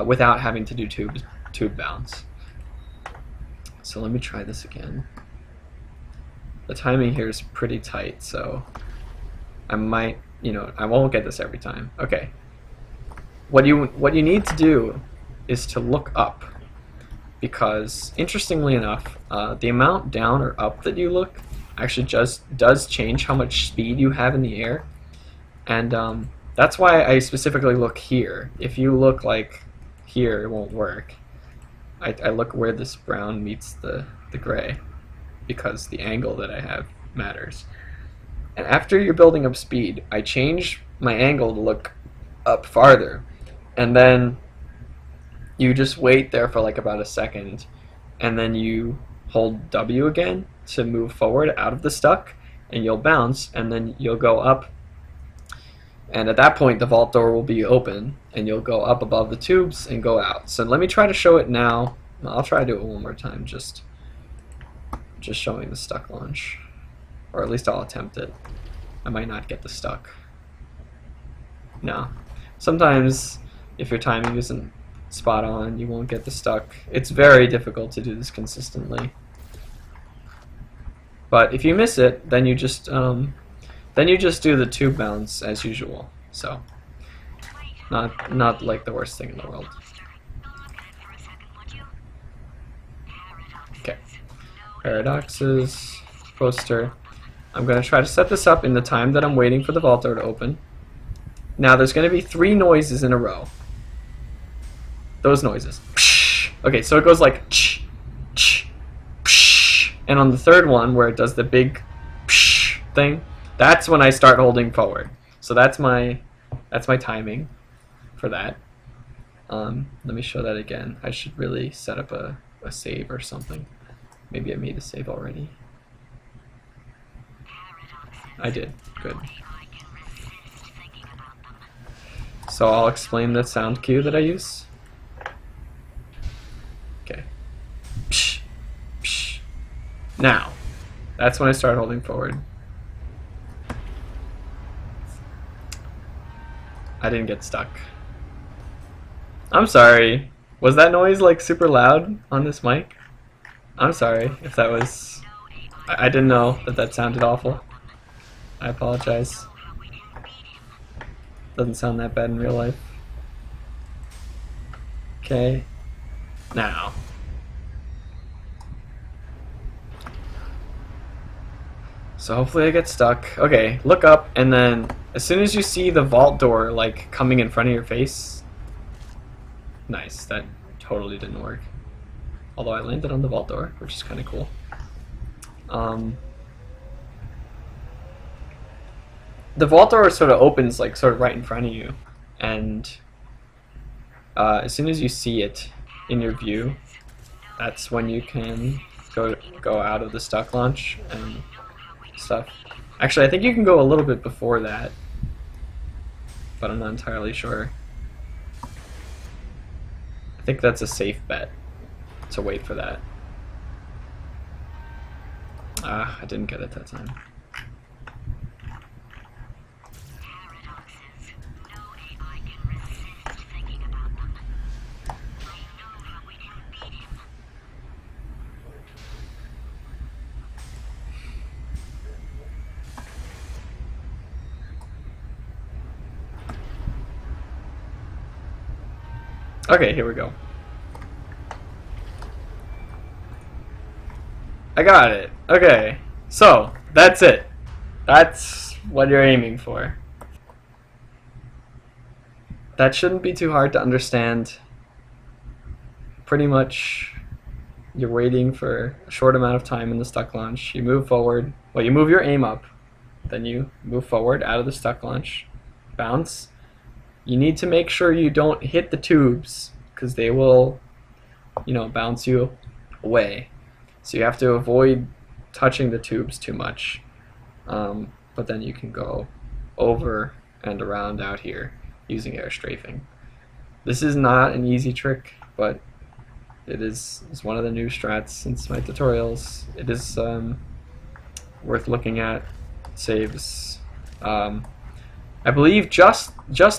without having to do tube bounce. So let me try this again. The timing here is pretty tight, so I might, I won't get this every time. Okay. What you need to do is to look up, because interestingly enough, the amount down or up that you look actually just does change how much speed you have in the air, and that's why I specifically look here. If you look like here, it won't work. I look where this brown meets the gray, because the angle that I have matters. And after you're building up speed, I change my angle to look up farther, and then you just wait there for like about a second, and then you hold W again to move forward out of the stuck, and you'll bounce, and then you'll go up, and at that point the vault door will be open, and you'll go up above the tubes and go out. So let me try to show it now. I'll try to do it one more time just just showing the stuck launch. Or at least I'll attempt it. I might not get the stuck. No. Sometimes, if your timing isn't spot on, you won't get the stuck. It's very difficult to do this consistently. But if you miss it, then you just do the tube bounce as usual. So, not like the worst thing in the world. Okay. Paradoxes, poster. I'm going to try to set this up in the time that I'm waiting for the vault door to open. Now there's going to be 3 noises in a row. Those noises. Okay, so it goes like and on the third one where it does the big thing, that's when I start holding forward. So that's my timing for that. Let me show that again. I should really set up a save or something. Maybe I made a save already. I did. Good. So I'll explain the sound cue that I use. Okay. Now, that's when I start holding forward. I didn't get stuck. I'm sorry. Was that noise like super loud on this mic? I'm sorry if that was... I didn't know that sounded awful. I apologize. Doesn't sound that bad in real life. Okay. Now. So hopefully I get stuck. Okay, look up, and then as soon as you see the vault door like coming in front of your face... Nice, that totally didn't work. Although I landed on the vault door, which is kind of cool. The vault door sort of opens like sort of right in front of you, and as soon as you see it in your view, that's when you can go out of the stuck launch and stuff. Actually, I think you can go a little bit before that, but I'm not entirely sure. I think that's a safe bet to wait for that. I didn't get it that time. Okay, here we go. I got it. Okay, so that's it. That's what you're aiming for. That shouldn't be too hard to understand. Pretty much, you're waiting for a short amount of time in the stuck launch. You move forward. Well, you move your aim up. Then you move forward out of the stuck launch. Bounce. You need to make sure you don't hit the tubes, because they will, bounce you away. So you have to avoid touching the tubes too much. But then you can go over and around out here using air strafing. This is not an easy trick, but it's one of the new strats since my tutorials. It is worth looking at. Saves. I believe just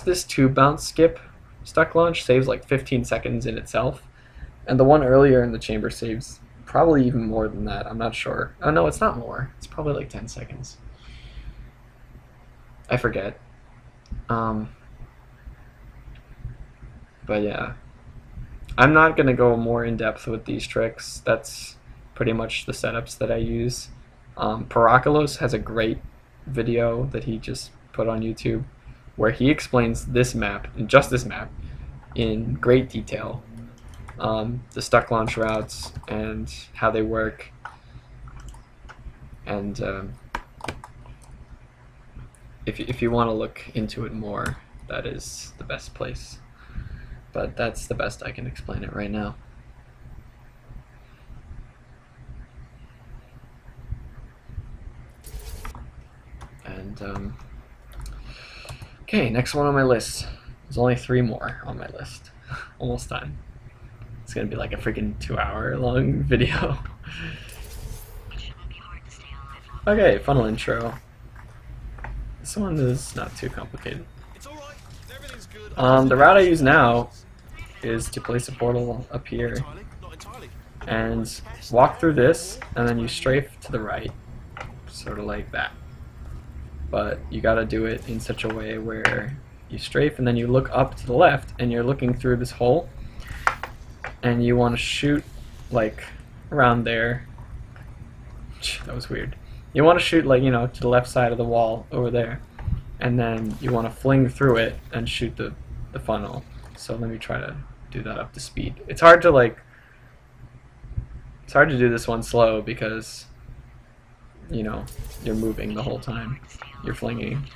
this tube bounce skip stuck launch saves like 15 seconds in itself, and the one earlier in the chamber saves probably even more than that. I'm not sure. Oh no, it's not more. It's probably like 10 seconds. I forget. But yeah, I'm not gonna go more in depth with these tricks. That's pretty much the setups that I use. Paraculos has a great video that he just put on YouTube where he explains this map, and just this map, in great detail. The stuck launch routes and how they work, and if you want to look into it more, that is the best place. But that's the best I can explain it right now. And okay, next one on my list. There's only 3 more on my list. Almost done. It's gonna be like a freaking 2-hour long video. Okay, funnel intro. This one is not too complicated. The route I use now is to place a portal up here and walk through this, and then you strafe to the right, sort of like that. But you gotta do it in such a way where you strafe and then you look up to the left and you're looking through this hole, and you want to shoot like around there. That was weird. You want to shoot like, you know, to the left side of the wall over there, and then you want to fling through it and shoot the funnel. So let me try to do that up to speed. It's hard to do this one slow because, you know, you're moving the whole time. You're flinging.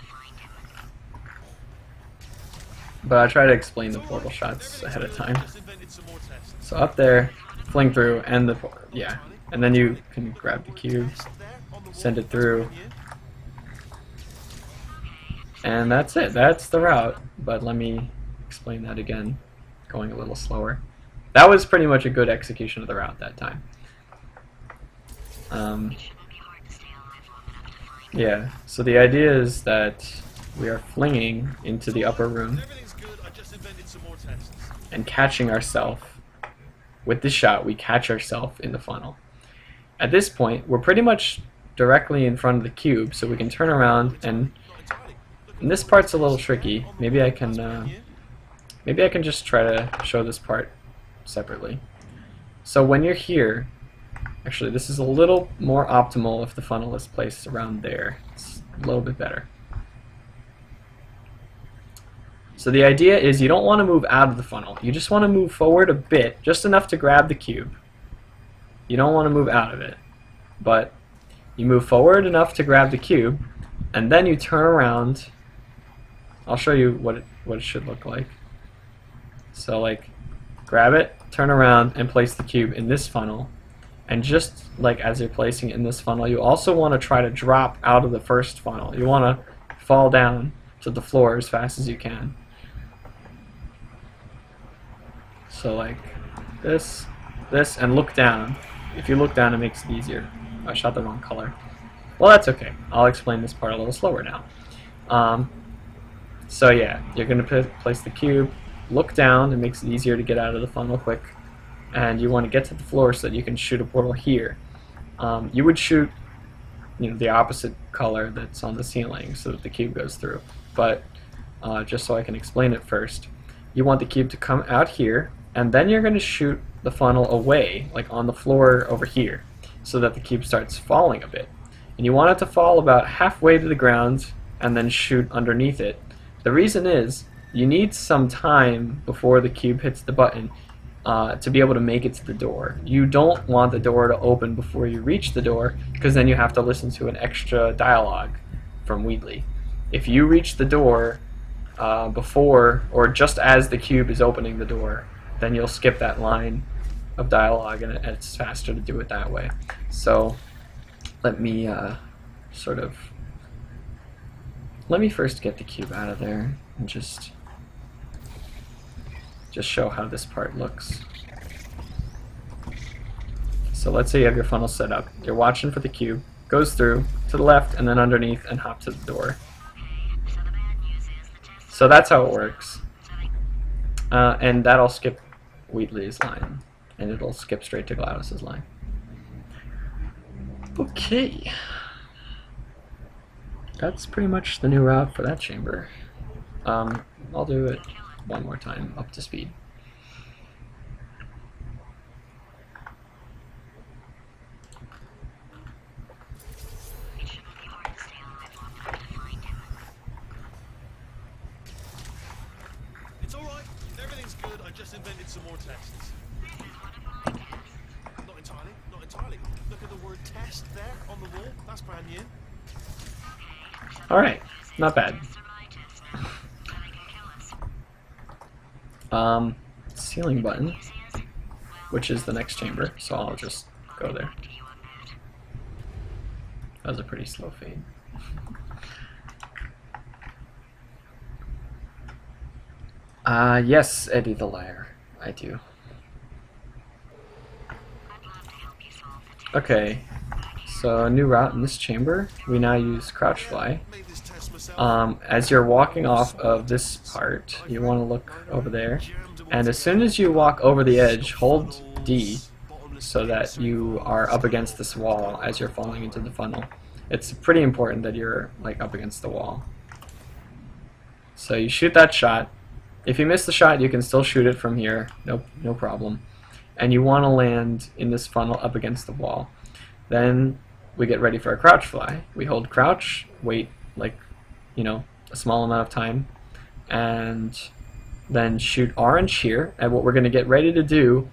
But I try to explain the portal shots ahead of time. So up there, fling through, and and then you can grab the cube, send it through, and that's it. That's the route. But let me explain that again, going a little slower. That was pretty much a good execution of the route that time. Yeah, so the idea is that we are flinging into the upper room and catching ourselves. With this shot, we catch ourselves in the funnel. At this point, we're pretty much directly in front of the cube, so we can turn around, and this part's a little tricky. Maybe I can just try to show this part separately. So when you're here, actually, this is a little more optimal if the funnel is placed around there. It's a little bit better. So the idea is you don't want to move out of the funnel. You just want to move forward a bit, just enough to grab the cube. You don't want to move out of it. But you move forward enough to grab the cube, and then you turn around. I'll show you what it should look like. So like, grab it, turn around, and place the cube in this funnel. And just like as you're placing it in this funnel, you also want to try to drop out of the first funnel. You want to fall down to the floor as fast as you can. So like this, and look down. If you look down, it makes it easier. I shot the wrong color. Well, that's okay. I'll explain this part a little slower now. So yeah, you're going to place the cube, look down, it makes it easier to get out of the funnel quick. And you want to get to the floor so that you can shoot a portal here. You would shoot, you know, the opposite color that's on the ceiling so that the cube goes through. But just so I can explain it first, you want the cube to come out here, and then you're going to shoot the funnel away, like on the floor over here, so that the cube starts falling a bit. And you want it to fall about halfway to the ground and then shoot underneath it. The reason is you need some time before the cube hits the button to be able to make it to the door. You don't want the door to open before you reach the door, because then you have to listen to an extra dialogue from Wheatley. If you reach the door before or just as the cube is opening the door, then you'll skip that line of dialogue, and it's faster to do it that way. So let me let me first get the cube out of there and just show how this part looks. So let's say you have your funnel set up. You're watching for the cube, goes through to the left and then underneath and hop to the door. So that's how it works. And that'll skip Wheatley's line, and it'll skip straight to GLaDOS's line. Okay. That's pretty much the new route for that chamber. I'll do it one more time, up to speed. It's alright, everything's good, I just invented some more tests. Not entirely. Look at the word test there on the wall, that's brand new. Alright, not bad. Ceiling button, which is the next chamber, so I'll just go there. That was a pretty slow fade. Yes, Eddie the Liar, I do. Okay, So a new route in this chamber, we now use crouch fly. Made this test myself. As you're walking off of this part, you want to look over there, and as soon as you walk over the edge, hold D so that you are up against this wall as you're falling into the funnel. It's pretty important that you're like up against the wall. So you shoot that shot. If you miss the shot, you can still shoot it from here, no problem. And you want to land in this funnel up against the wall. Then we get ready for a crouch fly. We hold crouch, wait like, you know, a small amount of time, and then shoot orange here. And what we're going to get ready to do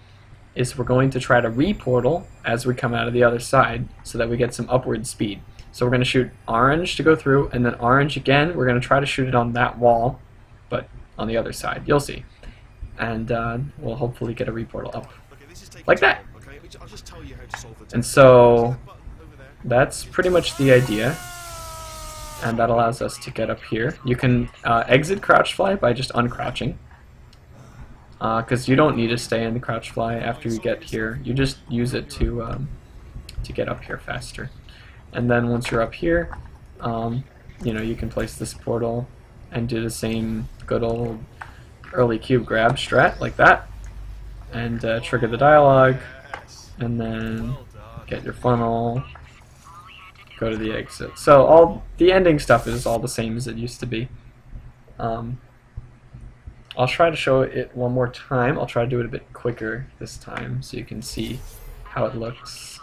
is we're going to try to reportal as we come out of the other side so that we get some upward speed. So we're going to shoot orange to go through, and then orange again. We're going to try to shoot it on that wall, but on the other side. You'll see. And we'll hopefully get a reportal up like that. And so that's pretty much the idea. And that allows us to get up here. You can exit crouch fly by just uncrouching. Because you don't need to stay in the crouch fly after you get here. You just use it to get up here faster. And then once you're up here, you know, you can place this portal and do the same good old early cube grab strat like that, and trigger the dialogue, and then get your funnel, go to the exit. So all the ending stuff is all the same as it used to be. I'll try to show it one more time. I'll try to do it a bit quicker this time so you can see how it looks.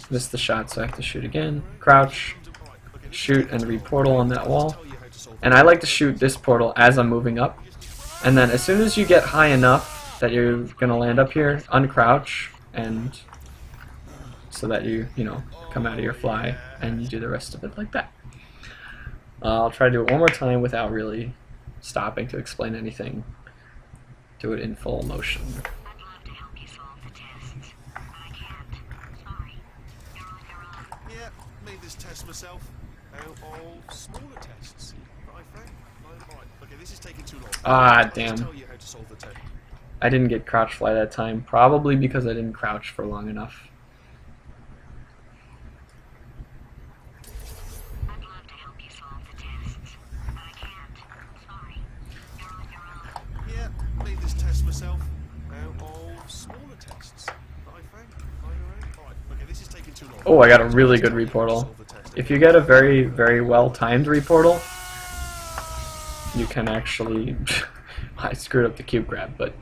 Missed the shot, so I have to shoot again. Crouch, shoot, and reportal on that wall. And I like to shoot this portal as I'm moving up. And then as soon as you get high enough that you're going to land up here, uncrouch, and so that you know, come out of your fly, and you do the rest of it like that. I'll try to do it one more time without really stopping to explain anything. Do it in full motion. Myself of smaller tests, but I think okay, this is taking too long. Ah, damn. I didn't get crouch fly that time, probably because I didn't crouch for long enough. I'd love to help you solve the tests, but I can't. Sorry. You're on your own. Yeah, made this test myself out of smaller tests, but I think okay, this is taking too long. Oh, I got a really good reportal. If you get a very, very well-timed reportal, you can actually... I screwed up the cube grab, but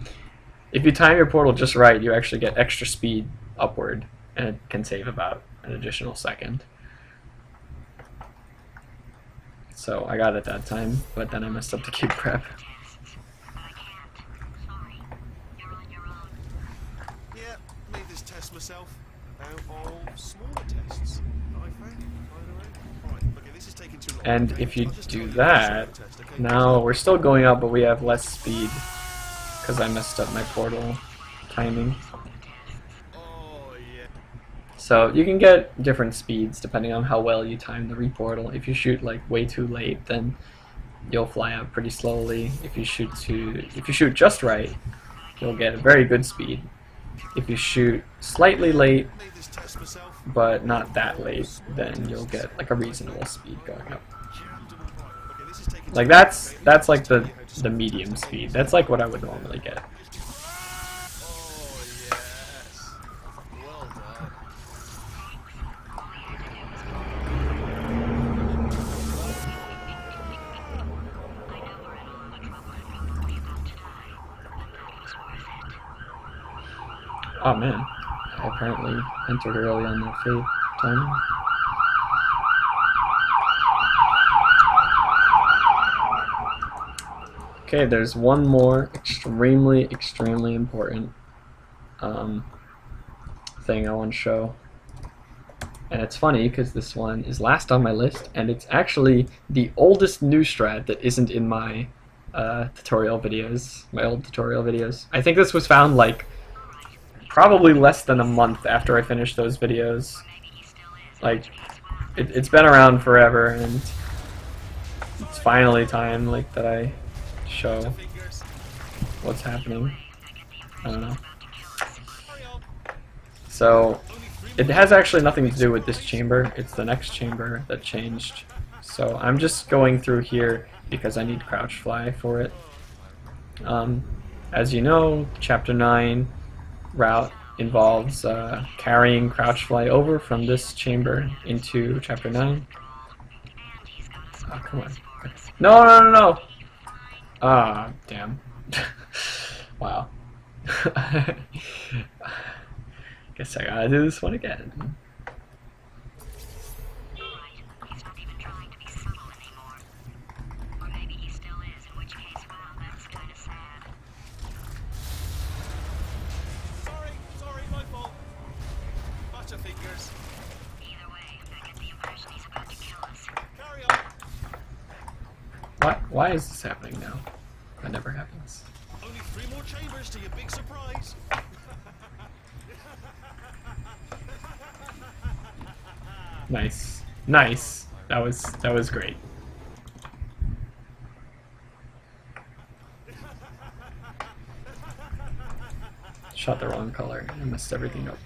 if you time your portal just right, you actually get extra speed upward, and it can save about an additional second. So I got it that time, but then I messed up the cube grab. Yeah, made this test myself out of smaller tests. And if you do that, now we're still going up, but we have less speed because I messed up my portal timing. So you can get different speeds depending on how well you time the reportal. If you shoot like way too late, then you'll fly out pretty slowly. If you shoot just right, you'll get a very good speed. If you shoot slightly late, but not that late, then you'll get like a reasonable speed going up. Like that's like the medium speed. That's like what I would normally get. Oh man, I apparently entered early on that fade timing. Okay, there's one more extremely important thing I want to show. And it's funny because this one is last on my list, and it's actually the oldest new strat that isn't in my tutorial videos, my old tutorial videos. I think this was found like probably less than a month after I finished those videos. Like, it's been around forever, and it's finally time like that I show what's happening. I don't know. Hurry up. So Only 3 it more. has actually nothing to do with this chamber. It's the next chamber that changed. So I'm just going through here because I need crouch fly for it. As you know, Chapter 9 route involves carrying crouch fly over from this chamber into Chapter 9. Oh, come on. No, no, no, no! Ah, damn. Wow. Guess I gotta do this one again. He's not even trying to be subtle anymore. Or maybe he still is, in which case, wow, that's kind of sad. Sorry, my fault. Butterfingers. Either way, I get the impression he's about to kill us. Carry on. Why is this happening now? That never happens. Only 3 more chambers to your big surprise. Nice. Nice. That was great. Shot the wrong color. I messed everything up.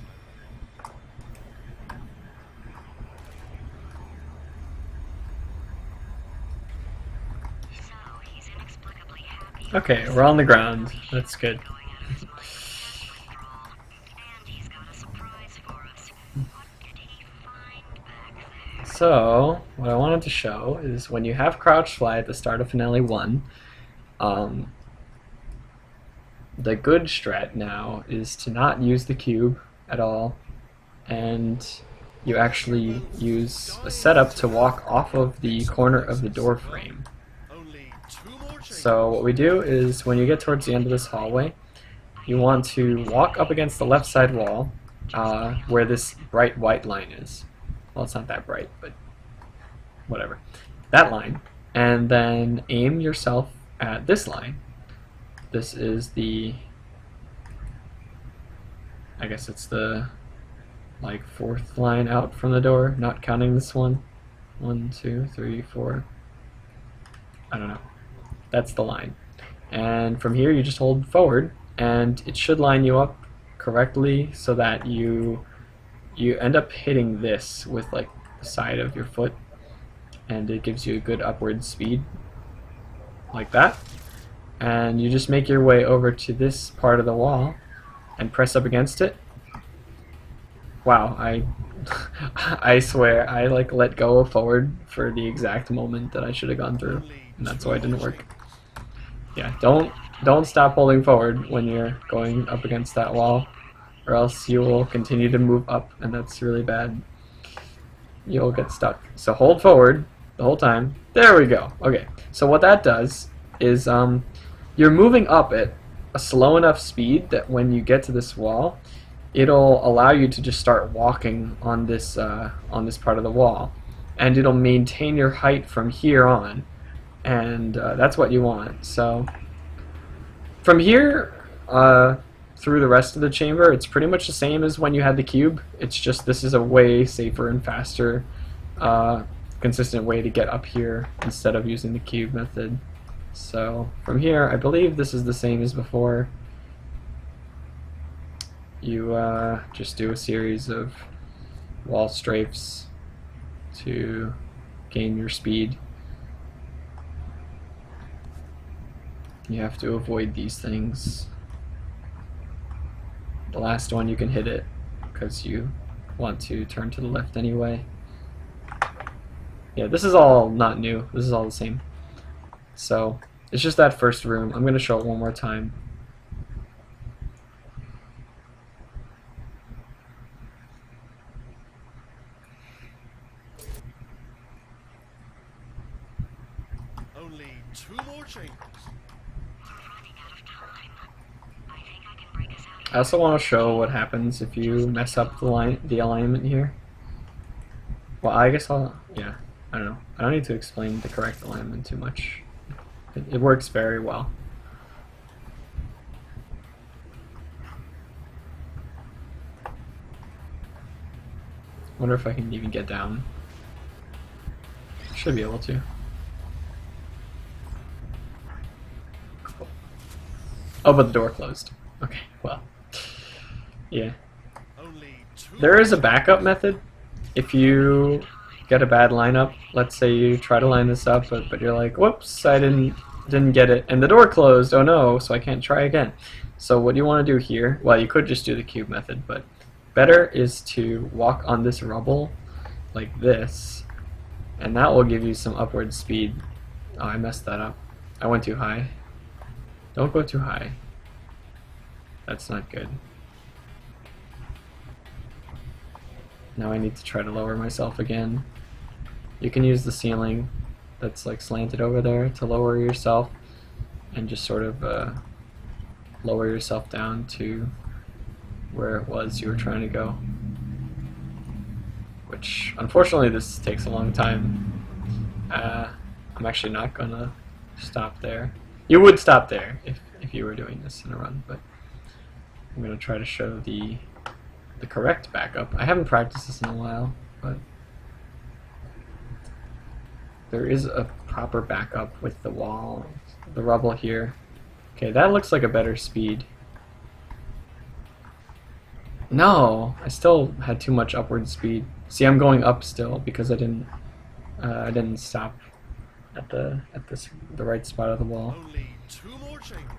So, he's inexplicably happy. Okay, we're on the ground. That's good. And he's got a surprise for us. What did he find back there? So, what I wanted to show is when you have crouch fly at the start of Finale 1, the good strat now is to not use the cube at all, and you actually use a setup to walk off of the corner of the door frame. Only 2 more chambers. So what we do is when you get towards the end of this hallway, you want to walk up against the left side wall where this bright white line is. Well, it's not that bright, but whatever. That line. And then aim yourself at this line. This is the, I guess it's the like 4th line out from the door, not counting this one. 1, 2, 3, 4. I don't know. That's the line. And from here you just hold forward and it should line you up correctly so that you end up hitting this with like the side of your foot, and it gives you a good upward speed like that. And you just make your way over to this part of the wall and press up against it. Wow, I swear I like let go of forward for the exact moment that I should have gone through, and that's why it didn't work. Yeah, don't stop holding forward when you're going up against that wall, or else you will continue to move up, and that's really bad. You'll get stuck. So hold forward the whole time. There we go. Okay, so what that does is you're moving up at a slow enough speed that when you get to this wall, it'll allow you to just start walking on this part of the wall, and it'll maintain your height from here on, and that's what you want. So from here through the rest of the chamber, it's pretty much the same as when you had the cube. It's just this is a way safer and faster consistent way to get up here instead of using the cube method. So from here, I believe this is the same as before. You just do a series of wall strafes to gain your speed. You have to avoid these things. The last one you can hit it because you want to turn to the left anyway. Yeah, this is all not new. This is all the same. So it's just that first room. I'm going to show it one more time. Only 2 more chambers. Running out of time. I think I can break us out of I also want to show what happens if you mess up the alignment here. Well, I guess I don't know. I don't need to explain the correct alignment too much. It works very well. Wonder if I can even get down. Should be able to. Cool. Oh, but the door closed. Okay, well. Yeah. Only 2 There is a backup method. If you get a bad lineup, let's say you try to line this up, but you're like, whoops, I didn't get it, and the door closed, oh no, so I can't try again. So what you want to do here, well, you could just do the cube method, but better is to walk on this rubble like this, and that will give you some upward speed. Oh, I messed that up. I went too high. Don't go too high. That's not good. Now I need to try to lower myself again. You can use the ceiling that's like slanted over there to lower yourself and just sort of lower yourself down to where it was you were trying to go. Which, unfortunately, this takes a long time. I'm actually not gonna stop there. You would stop there if you were doing this in a run, but I'm gonna try to show the correct backup. I haven't practiced this in a while, but there is a proper backup with the wall, the rubble here. Okay, that looks like a better speed. No, I still had too much upward speed. See, I'm going up still because I didn't stop at the right spot of the wall. Only 2 more chambers.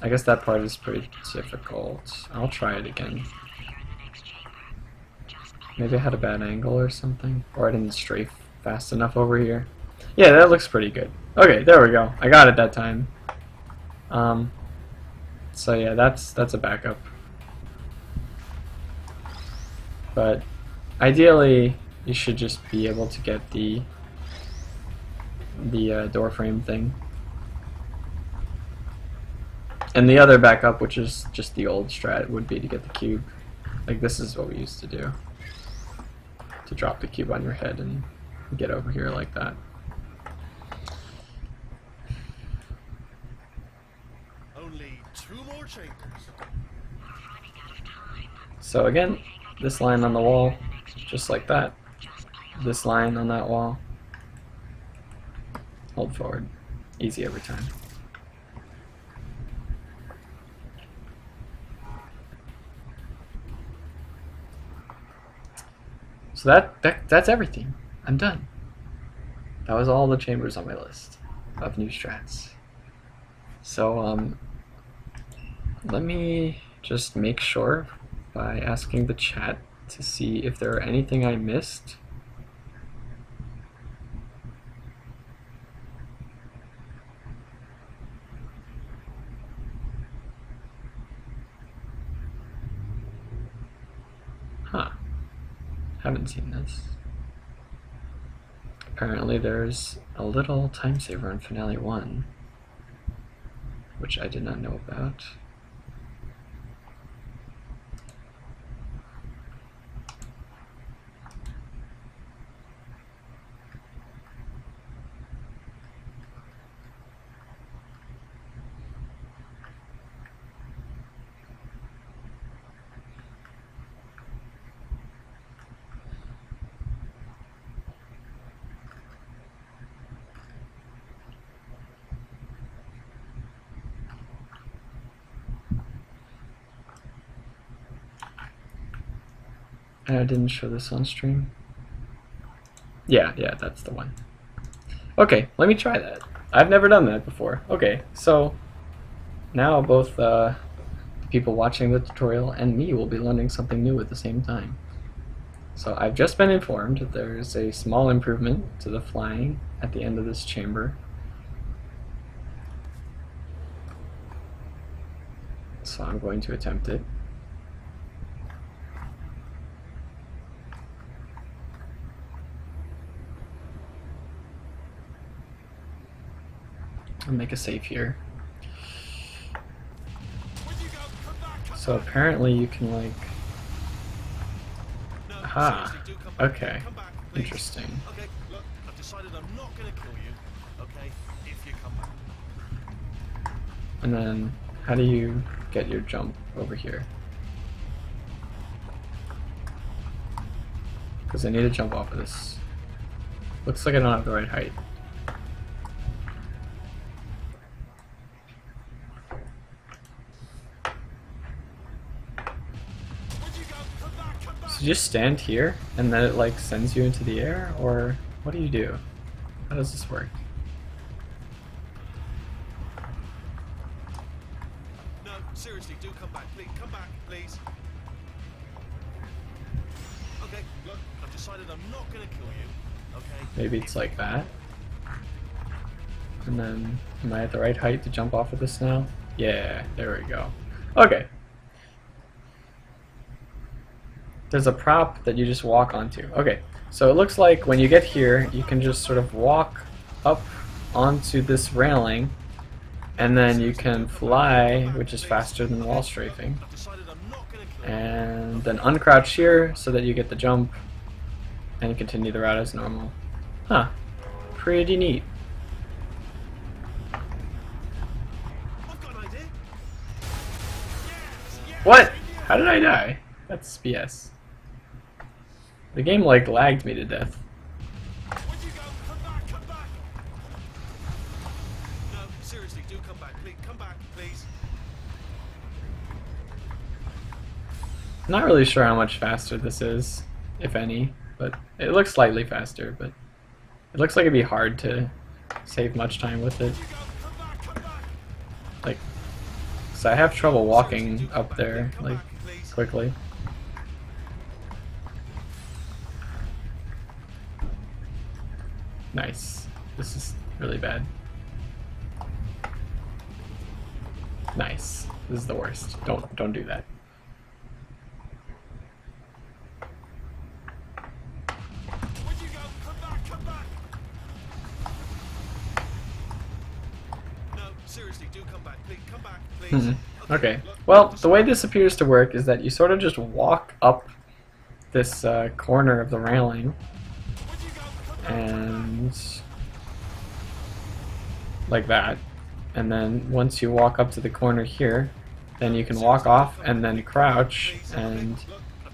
I guess that part is pretty difficult. I'll try it again. Maybe I had a bad angle or something, or I didn't strafe fast enough over here. Yeah, that looks pretty good. Okay, there we go. I got it that time. So yeah, that's a backup. But ideally, you should just be able to get the door frame thing. And the other backup, which is just the old strat, would be to get the cube. Like this is what we used to do. To drop the cube on your head and get over here like that. Only 2 more chambers. So again, this line on the wall, just like that. This line on that wall. Hold forward. Easy every time. So that's everything. I'm done. That was all the chambers on my list of new strats. So let me just make sure by asking the chat to see if there are anything I missed. Huh. Haven't seen this. Apparently there's a little time saver on Finale 1, which I did not know about. I didn't show this on stream. Yeah, that's the one. Okay, let me try that. I've never done that before. Okay, so now both the people watching the tutorial and me will be learning something new at the same time. So I've just been informed that there's a small improvement to the flying at the end of this chamber. So I'm going to attempt it. I'll make a save here. So apparently you can like... Aha, okay, interesting. Okay, look, I've decided I'm not going to kill you, okay, if you come back. And then how do you get your jump over here? Because I need to jump off of this. Looks like I don't have the right height. So you just stand here and then it like sends you into the air, or what do you do? How does this work? No, seriously, do come back, please. Come back, please. Okay, look, I've decided I'm not gonna kill you. Okay. Maybe it's like that. And then, am I at the right height to jump off of this now? Yeah, there we go. Okay. There's a prop that you just walk onto. Okay, so it looks like when you get here, you can just sort of walk up onto this railing, and then you can fly, which is faster than wall strafing. I've decided I'm not gonna kill you. And then uncrouch here so that you get the jump, and continue the route as normal. Huh. Pretty neat. I've got an idea. Yes, What? How did I die? That's BS. The game like lagged me to death. Where'd you go? Come back, come back. No, seriously, do come back, please. Come back, please. I'm not really sure how much faster this is, if any, but it looks slightly faster, but it looks like it'd be hard to save much time with it. Like, so I have trouble walking up there, like, quickly. Nice. This is really bad. Nice. This is the worst. Don't do that. Where'd you go? Come back, come back. No, seriously, do come back, please. Come back, please. Okay. Well, the way this appears to work is that you sort of just walk up this corner of the railing, Where'd you go? Come back. and like that. And then once you walk up to the corner here, then you can walk off and then crouch, and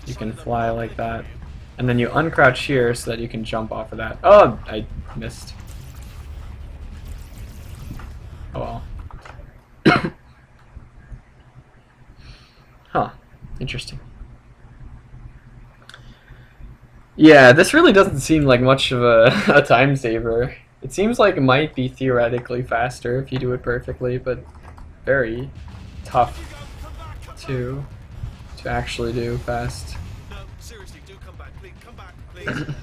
you can fly like that. And then you uncrouch here so that you can jump off of that. Oh, I missed. Oh well. Huh. Interesting. Yeah, this really doesn't seem like much of a time saver. It seems like it might be theoretically faster if you do it perfectly, but very tough to actually do fast. No, seriously, do come back, please. Come back, please.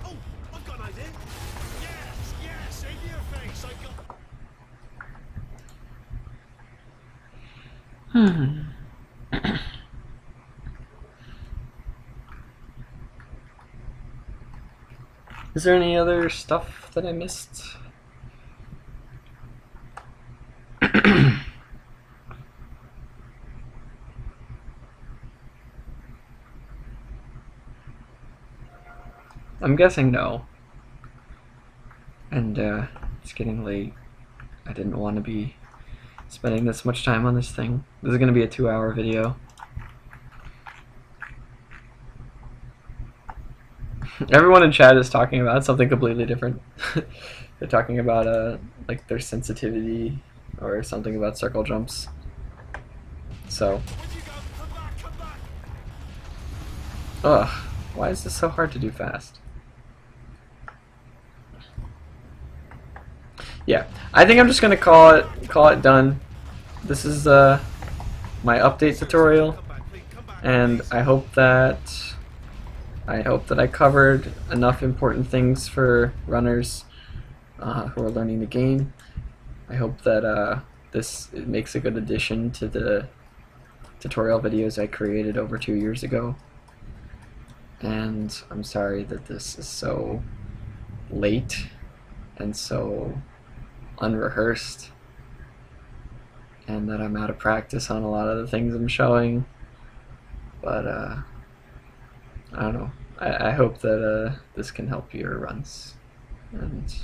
Oh, I've got an idea. Yes, yes, in your face. I got. Is there any other stuff that I missed? I'm guessing no. And it's getting late. I didn't want to be spending this much time on this thing. This is going to be a 2-hour video. Everyone in chat is talking about something completely different. They're talking about like their sensitivity or something about circle jumps. So, ugh, why is this so hard to do fast? Yeah, I think I'm just gonna call it done. This is my update tutorial, and I hope that I covered enough important things for runners who are learning the game. I hope that this makes a good addition to the tutorial videos I created over 2 years ago. And I'm sorry that this is so late and so unrehearsed, and that I'm out of practice on a lot of the things I'm showing. But I don't know. I hope that this can help your runs, and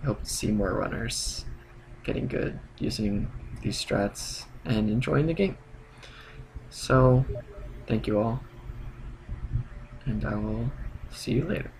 I hope to see more runners getting good using these strats and enjoying the game. So, thank you all, and I will see you later.